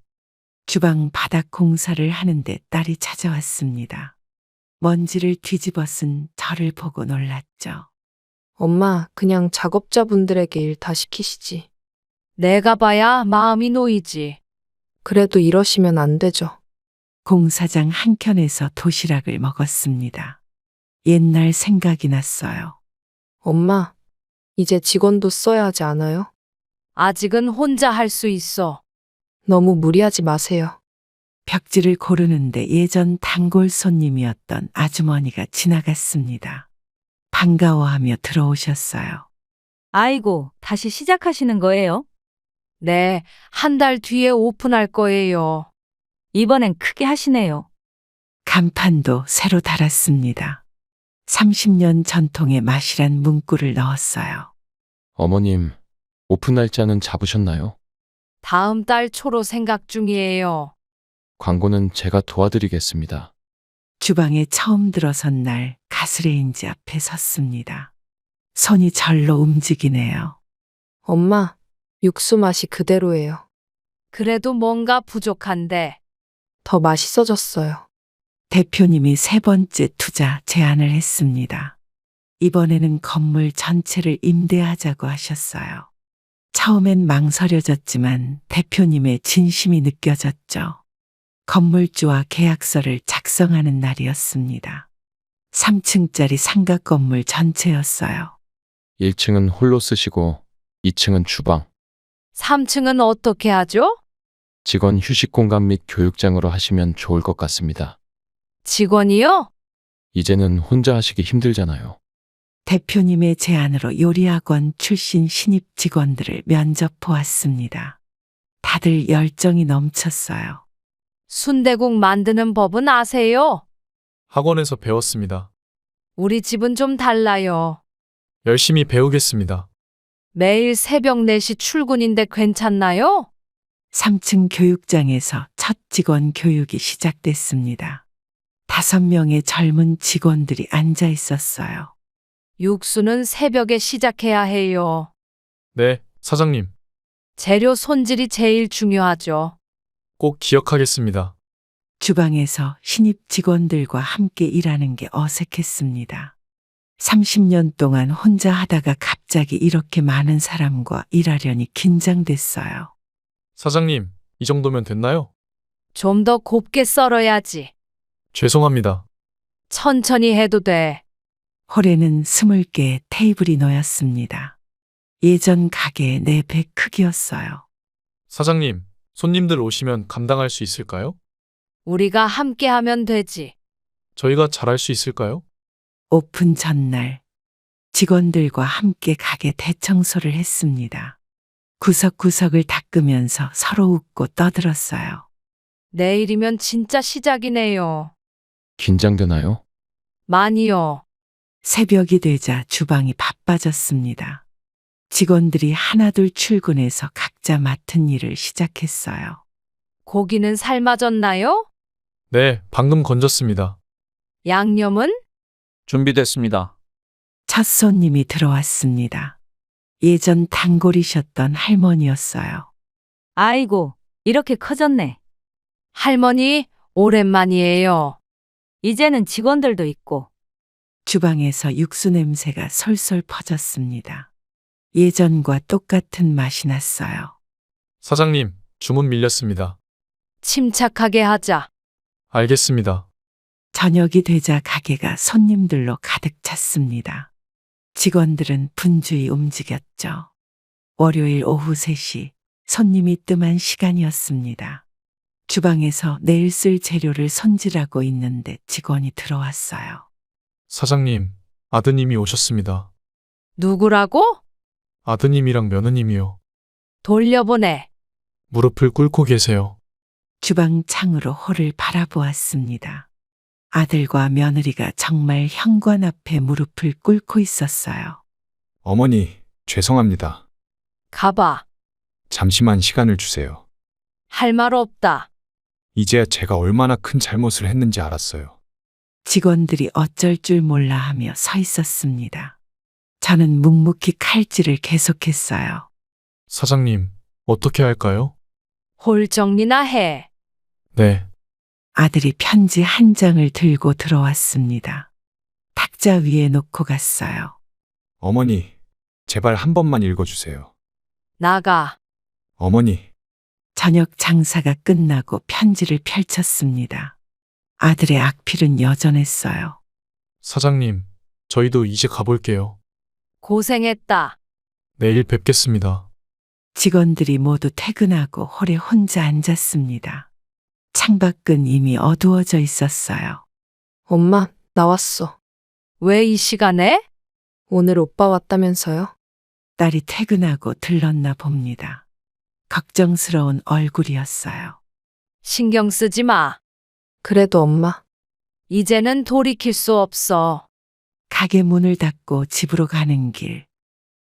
주방 바닥 공사를 하는데 딸이 찾아왔습니다. 먼지를 뒤집어 쓴 저를 보고 놀랐죠. 엄마, 그냥 작업자분들에게 일 다 시키시지. 내가 봐야 마음이 놓이지. 그래도 이러시면 안 되죠. 공사장 한켠에서 도시락을 먹었습니다. 옛날 생각이 났어요. 엄마, 이제 직원도 써야 하지 않아요? 아직은 혼자 할 수 있어. 너무 무리하지 마세요. 벽지를 고르는데 예전 단골 손님이었던 아주머니가 지나갔습니다. 반가워하며 들어오셨어요. 아이고, 다시 시작하시는 거예요? 네, 한 달 뒤에 오픈할 거예요. 이번엔 크게 하시네요. 간판도 새로 달았습니다. 30년 전통의 맛이란 문구를 넣었어요. 어머님, 오픈 날짜는 잡으셨나요? 다음 달 초로 생각 중이에요. 광고는 제가 도와드리겠습니다. 주방에 처음 들어선 날 가스레인지 앞에 섰습니다. 손이 절로 움직이네요. 엄마, 육수 맛이 그대로예요. 그래도 뭔가 부족한데. 더 맛있어졌어요. 대표님이 3번째 투자 제안을 했습니다. 이번에는 건물 전체를 임대하자고 하셨어요. 처음엔 망설여졌지만 대표님의 진심이 느껴졌죠. 건물주와 계약서를 작성하는 날이었습니다. 3층짜리 상가 건물 전체였어요. 1층은 홀로 쓰시고 2층은 주방, 3층은 어떻게 하죠? 직원 휴식 공간 및 교육장으로 하시면 좋을 것 같습니다. 직원이요? 이제는 혼자 하시기 힘들잖아요. 대표님의 제안으로 요리학원 출신 신입 직원들을 면접 보았습니다. 다들 열정이 넘쳤어요. 순대국 만드는 법은 아세요? 학원에서 배웠습니다. 우리 집은 좀 달라요. 열심히 배우겠습니다. 매일 새벽 4시 출근인데 괜찮나요? 3층 교육장에서 첫 직원 교육이 시작됐습니다. 5명의 젊은 직원들이 앉아 있었어요. 육수는 새벽에 시작해야 해요. 네, 사장님. 재료 손질이 제일 중요하죠. 꼭 기억하겠습니다. 주방에서 신입 직원들과 함께 일하는 게 어색했습니다. 30년 동안 혼자 하다가 갑자기 이렇게 많은 사람과 일하려니 긴장됐어요. 사장님, 이 정도면 됐나요? 좀 더 곱게 썰어야지. 죄송합니다. 천천히 해도 돼. 홀에는 20개의 테이블이 놓였습니다. 예전 가게의 4배 크기였어요. 사장님, 손님들 오시면 감당할 수 있을까요? 우리가 함께 하면 되지. 저희가 잘할 수 있을까요? 오픈 전날 직원들과 함께 가게 대청소를 했습니다. 구석구석을 닦으면서 서로 웃고 떠들었어요. 내일이면 진짜 시작이네요. 긴장되나요? 많이요. 새벽이 되자 주방이 바빠졌습니다. 직원들이 하나둘 출근해서 각자 맡은 일을 시작했어요. 고기는 삶아졌나요? 네, 방금 건졌습니다. 양념은? 준비됐습니다. 첫 손님이 들어왔습니다. 예전 단골이셨던 할머니였어요. 아이고, 이렇게 커졌네. 할머니, 오랜만이에요. 이제는 직원들도 있고. 주방에서 육수 냄새가 솔솔 퍼졌습니다. 예전과 똑같은 맛이 났어요. 사장님, 주문 밀렸습니다. 침착하게 하자. 알겠습니다. 저녁이 되자 가게가 손님들로 가득 찼습니다. 직원들은 분주히 움직였죠. 월요일 오후 3시 손님이 뜸한 시간이었습니다. 주방에서 내일 쓸 재료를 손질하고 있는데 직원이 들어왔어요. 사장님, 아드님이 오셨습니다. 누구라고? 아드님이랑 며느님이요. 돌려보내. 무릎을 꿇고 계세요. 주방 창으로 홀을 바라보았습니다. 아들과 며느리가 정말 현관 앞에 무릎을 꿇고 있었어요. 어머니, 죄송합니다. 가봐. 잠시만 시간을 주세요. 할 말 없다. 이제야 제가 얼마나 큰 잘못을 했는지 알았어요. 직원들이 어쩔 줄 몰라 하며 서 있었습니다. 저는 묵묵히 칼질을 계속했어요. 사장님, 어떻게 할까요? 홀 정리나 해. 네. 아들이 편지 한 장을 들고 들어왔습니다. 탁자 위에 놓고 갔어요. 어머니, 제발 한 번만 읽어주세요. 나가. 어머니, 저녁 장사가 끝나고 편지를 펼쳤습니다. 아들의 악필은 여전했어요. 사장님, 저희도 이제 가볼게요. 고생했다. 내일 뵙겠습니다. 직원들이 모두 퇴근하고 홀에 혼자 앉았습니다. 창밖은 이미 어두워져 있었어요. 엄마, 나왔어. 왜 이 시간에? 오늘 오빠 왔다면서요? 딸이 퇴근하고 들렀나 봅니다. 걱정스러운 얼굴이었어요. 신경 쓰지 마. 그래도 엄마. 이제는 돌이킬 수 없어. 가게 문을 닫고 집으로 가는 길.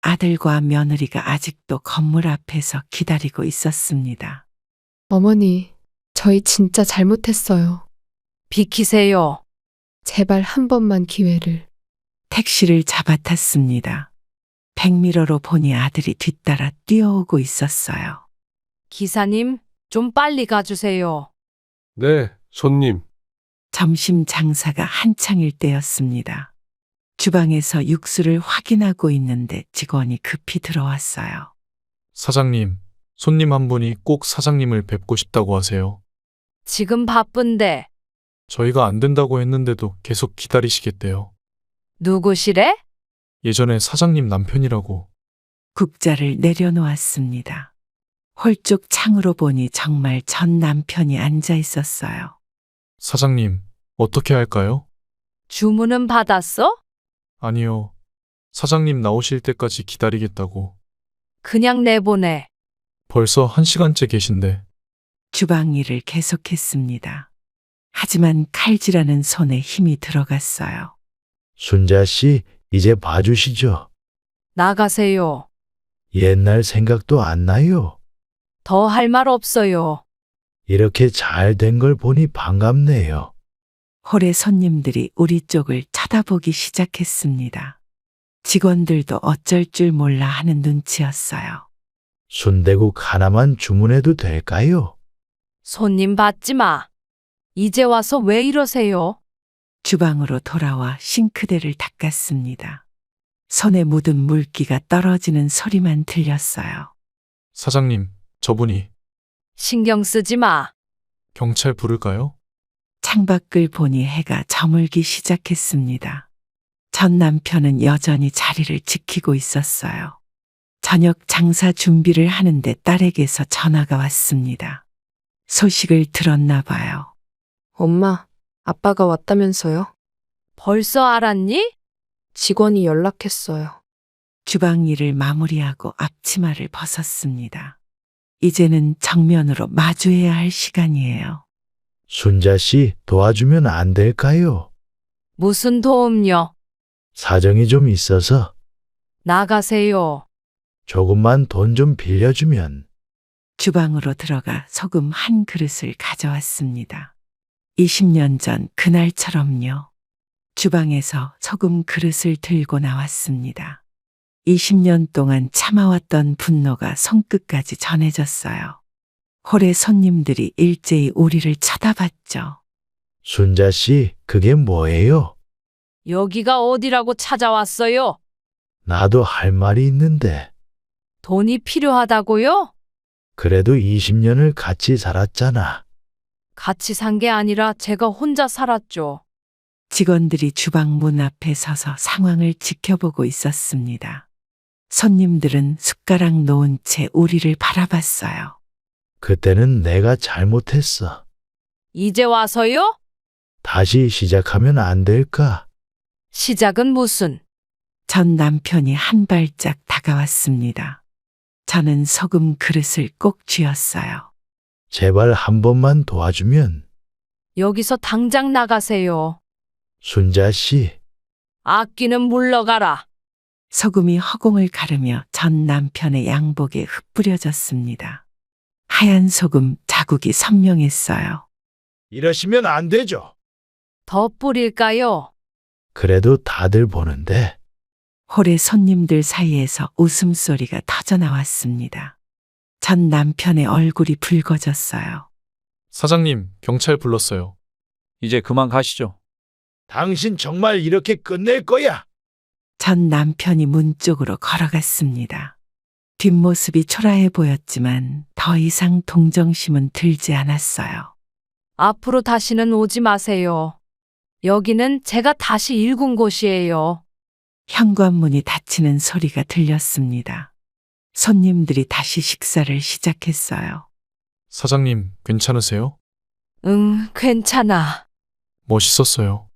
아들과 며느리가 아직도 건물 앞에서 기다리고 있었습니다. 어머니, 저희 진짜 잘못했어요. 비키세요. 제발 한 번만 기회를. 택시를 잡아탔습니다. 백미러로 보니 아들이 뒤따라 뛰어오고 있었어요. 기사님, 좀 빨리 가주세요. 네, 손님. 점심 장사가 한창일 때였습니다. 주방에서 육수를 확인하고 있는데 직원이 급히 들어왔어요. 사장님, 손님 한 분이 꼭 사장님을 뵙고 싶다고 하세요. 지금 바쁜데 저희가 안 된다고 했는데도 계속 기다리시겠대요. 누구시래? 예전에 사장님 남편이라고. 국자를 내려놓았습니다. 홀쪽 창으로 보니 정말 전 남편이 앉아 있었어요. 사장님, 어떻게 할까요? 주문은 받았어? 아니요. 사장님 나오실 때까지 기다리겠다고. 그냥 내보내. 벌써 1시간째 계신데. 주방 일을 계속했습니다. 하지만 칼질하는 손에 힘이 들어갔어요. 순자 씨, 이제 봐주시죠. 나가세요. 옛날 생각도 안 나요. 더 할 말 없어요. 이렇게 잘 된 걸 보니 반갑네요. 홀의 손님들이 우리 쪽을 쳐다보기 시작했습니다. 직원들도 어쩔 줄 몰라 하는 눈치였어요. 순대국 하나만 주문해도 될까요? 손님 받지 마. 이제 와서 왜 이러세요? 주방으로 돌아와 싱크대를 닦았습니다. 손에 묻은 물기가 떨어지는 소리만 들렸어요. 사장님, 저분이 신경 쓰지 마. 경찰 부를까요? 창밖을 보니 해가 저물기 시작했습니다. 전 남편은 여전히 자리를 지키고 있었어요. 저녁 장사 준비를 하는데 딸에게서 전화가 왔습니다. 소식을 들었나 봐요. 엄마, 아빠가 왔다면서요? 벌써 알았니? 직원이 연락했어요. 주방 일을 마무리하고 앞치마를 벗었습니다. 이제는 정면으로 마주해야 할 시간이에요. 순자 씨, 도와주면 안 될까요? 무슨 도움요? 사정이 좀 있어서 나가세요. 조금만 돈 좀 빌려주면. 주방으로 들어가 소금 한 그릇을 가져왔습니다. 20년 전 그날처럼요. 주방에서 소금 그릇을 들고 나왔습니다. 20년 동안 참아왔던 분노가 손끝까지 전해졌어요. 홀의 손님들이 일제히 우리를 쳐다봤죠. 순자 씨, 그게 뭐예요? 여기가 어디라고 찾아왔어요? 나도 할 말이 있는데. 돈이 필요하다고요? 그래도 20년을 같이 살았잖아. 같이 산 게 아니라 제가 혼자 살았죠. 직원들이 주방 문 앞에 서서 상황을 지켜보고 있었습니다. 손님들은 숟가락 놓은 채 우리를 바라봤어요. 그때는 내가 잘못했어. 이제 와서요? 다시 시작하면 안 될까? 시작은 무슨? 전 남편이 한 발짝 다가왔습니다. 저는 소금 그릇을 꼭 쥐었어요. 제발 한 번만 도와주면. 여기서 당장 나가세요. 순자 씨, 악기는 물러가라. 소금이 허공을 가르며 전 남편의 양복에 흩뿌려졌습니다. 하얀 소금 자국이 선명했어요. 이러시면 안 되죠. 더 뿌릴까요? 그래도 다들 보는데. 홀의 손님들 사이에서 웃음소리가 터져나왔습니다. 전 남편의 얼굴이 붉어졌어요. 사장님, 경찰 불렀어요. 이제 그만 가시죠. 당신 정말 이렇게 끝낼 거야? 전 남편이 문 쪽으로 걸어갔습니다. 뒷모습이 초라해 보였지만 더 이상 동정심은 들지 않았어요. 앞으로 다시는 오지 마세요. 여기는 제가 다시 일군 곳이에요. 현관문이 닫히는 소리가 들렸습니다. 손님들이 다시 식사를 시작했어요. 사장님, 괜찮으세요? 응, 괜찮아. 멋있었어요.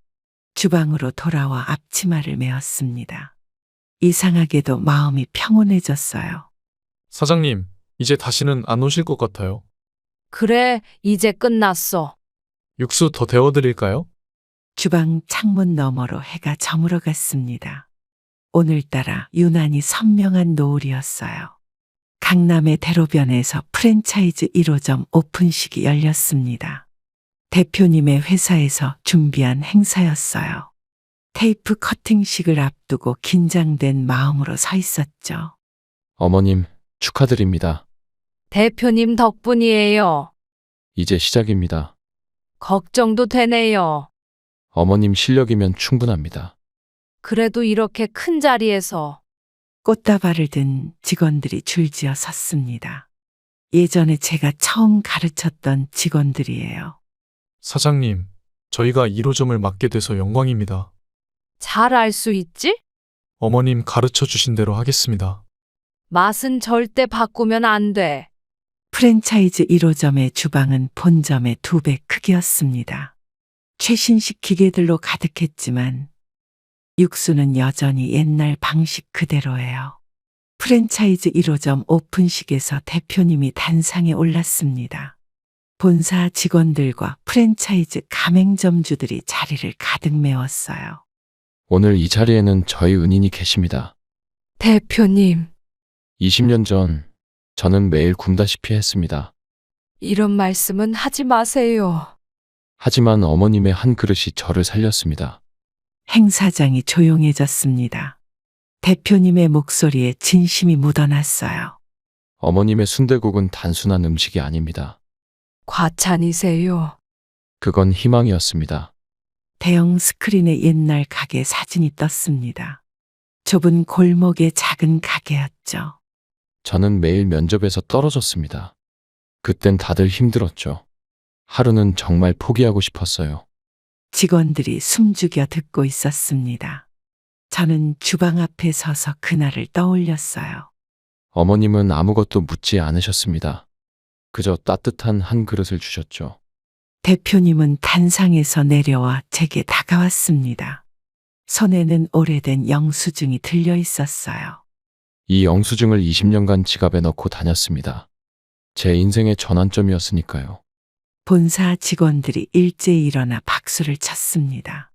주방으로 돌아와 앞치마를 메었습니다. 이상하게도 마음이 평온해졌어요. 사장님, 이제 다시는 안 오실 것 같아요. 그래, 이제 끝났어. 육수 더 데워드릴까요? 주방 창문 너머로 해가 저물어 갔습니다. 오늘따라 유난히 선명한 노을이었어요. 강남의 대로변에서 프랜차이즈 1호점 오픈식이 열렸습니다. 대표님의 회사에서 준비한 행사였어요. 테이프 커팅식을 앞두고 긴장된 마음으로 서 있었죠. 어머님, 축하드립니다. 대표님 덕분이에요. 이제 시작입니다. 걱정도 되네요. 어머님 실력이면 충분합니다. 그래도 이렇게 큰 자리에서 꽃다발을 든 직원들이 줄지어 섰습니다. 예전에 제가 처음 가르쳤던 직원들이에요. 사장님, 저희가 1호점을 맡게 돼서 영광입니다. 잘 알 수 있지? 어머님 가르쳐 주신 대로 하겠습니다. 맛은 절대 바꾸면 안 돼. 프랜차이즈 1호점의 주방은 본점의 2배 크기였습니다. 최신식 기계들로 가득했지만 육수는 여전히 옛날 방식 그대로예요. 프랜차이즈 1호점 오픈식에서 대표님이 단상에 올랐습니다. 본사 직원들과 프랜차이즈 가맹점주들이 자리를 가득 메웠어요. 오늘 이 자리에는 저희 은인이 계십니다. 대표님, 20년 전 저는 매일 굶다시피 했습니다. 이런 말씀은 하지 마세요. 하지만 어머님의 한 그릇이 저를 살렸습니다. 행사장이 조용해졌습니다. 대표님의 목소리에 진심이 묻어났어요. 어머님의 순댓국은 단순한 음식이 아닙니다. 과찬이세요. 그건 희망이었습니다. 대형 스크린에 옛날 가게 사진이 떴습니다. 좁은 골목의 작은 가게였죠. 저는 매일 면접에서 떨어졌습니다. 그땐 다들 힘들었죠. 하루는 정말 포기하고 싶었어요. 직원들이 숨죽여 듣고 있었습니다. 저는 주방 앞에 서서 그날을 떠올렸어요. 어머님은 아무것도 묻지 않으셨습니다. 그저 따뜻한 한 그릇을 주셨죠. 대표님은 단상에서 내려와 제게 다가왔습니다. 손에는 오래된 영수증이 들려 있었어요. 이 영수증을 20년간 지갑에 넣고 다녔습니다. 제 인생의 전환점이었으니까요. 본사 직원들이 일제히 일어나 박수를 쳤습니다.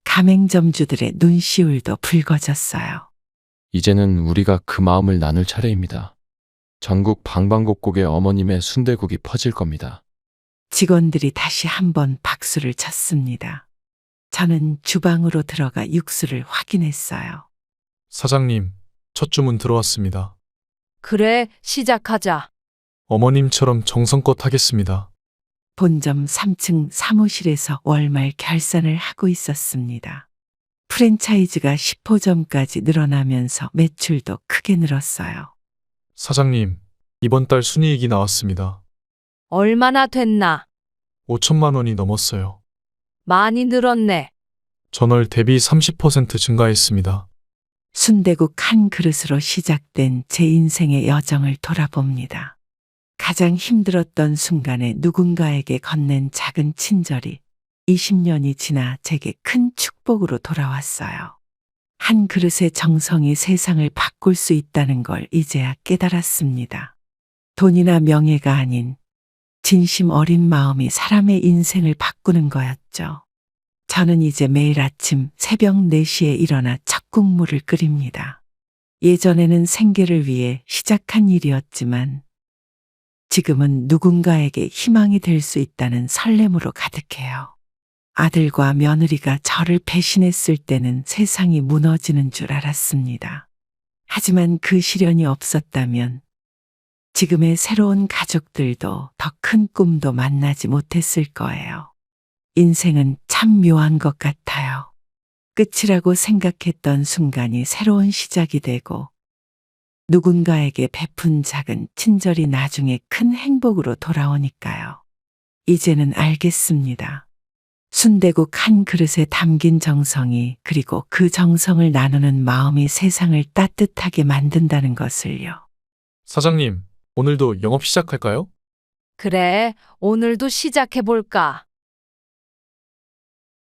가맹점주들의 눈시울도 붉어졌어요. 이제는 우리가 그 마음을 나눌 차례입니다. 전국 방방곡곡에 어머님의 순댓국이 퍼질 겁니다. 직원들이 다시 한번 박수를 쳤습니다. 저는 주방으로 들어가 육수를 확인했어요. 사장님, 첫 주문 들어왔습니다. 그래, 시작하자. 어머님처럼 정성껏 하겠습니다. 본점 3층 사무실에서 월말 결산을 하고 있었습니다. 프랜차이즈가 10호점까지 늘어나면서 매출도 크게 늘었어요. 사장님, 이번 달 순이익이 나왔습니다. 얼마나 됐나? 5천만 원이 넘었어요. 많이 늘었네. 전월 대비 30% 증가했습니다. 순대국 한 그릇으로 시작된 제 인생의 여정을 돌아봅니다. 가장 힘들었던 순간에 누군가에게 건넨 작은 친절이 20년이 지나 제게 큰 축복으로 돌아왔어요. 한 그릇의 정성이 세상을 바꿀 수 있다는 걸 이제야 깨달았습니다. 돈이나 명예가 아닌 진심 어린 마음이 사람의 인생을 바꾸는 거였죠. 저는 이제 매일 아침 새벽 4시에 일어나 첫 국물을 끓입니다. 예전에는 생계를 위해 시작한 일이었지만 지금은 누군가에게 희망이 될 수 있다는 설렘으로 가득해요. 아들과 며느리가 저를 배신했을 때는 세상이 무너지는 줄 알았습니다. 하지만 그 시련이 없었다면 지금의 새로운 가족들도 더 큰 꿈도 만나지 못했을 거예요. 인생은 참 묘한 것 같아요. 끝이라고 생각했던 순간이 새로운 시작이 되고 누군가에게 베푼 작은 친절이 나중에 큰 행복으로 돌아오니까요. 이제는 알겠습니다. 순대국 한 그릇에 담긴 정성이 그리고 그 정성을 나누는 마음이 세상을 따뜻하게 만든다는 것을요. 사장님, 오늘도 영업 시작할까요? 그래, 오늘도 시작해볼까?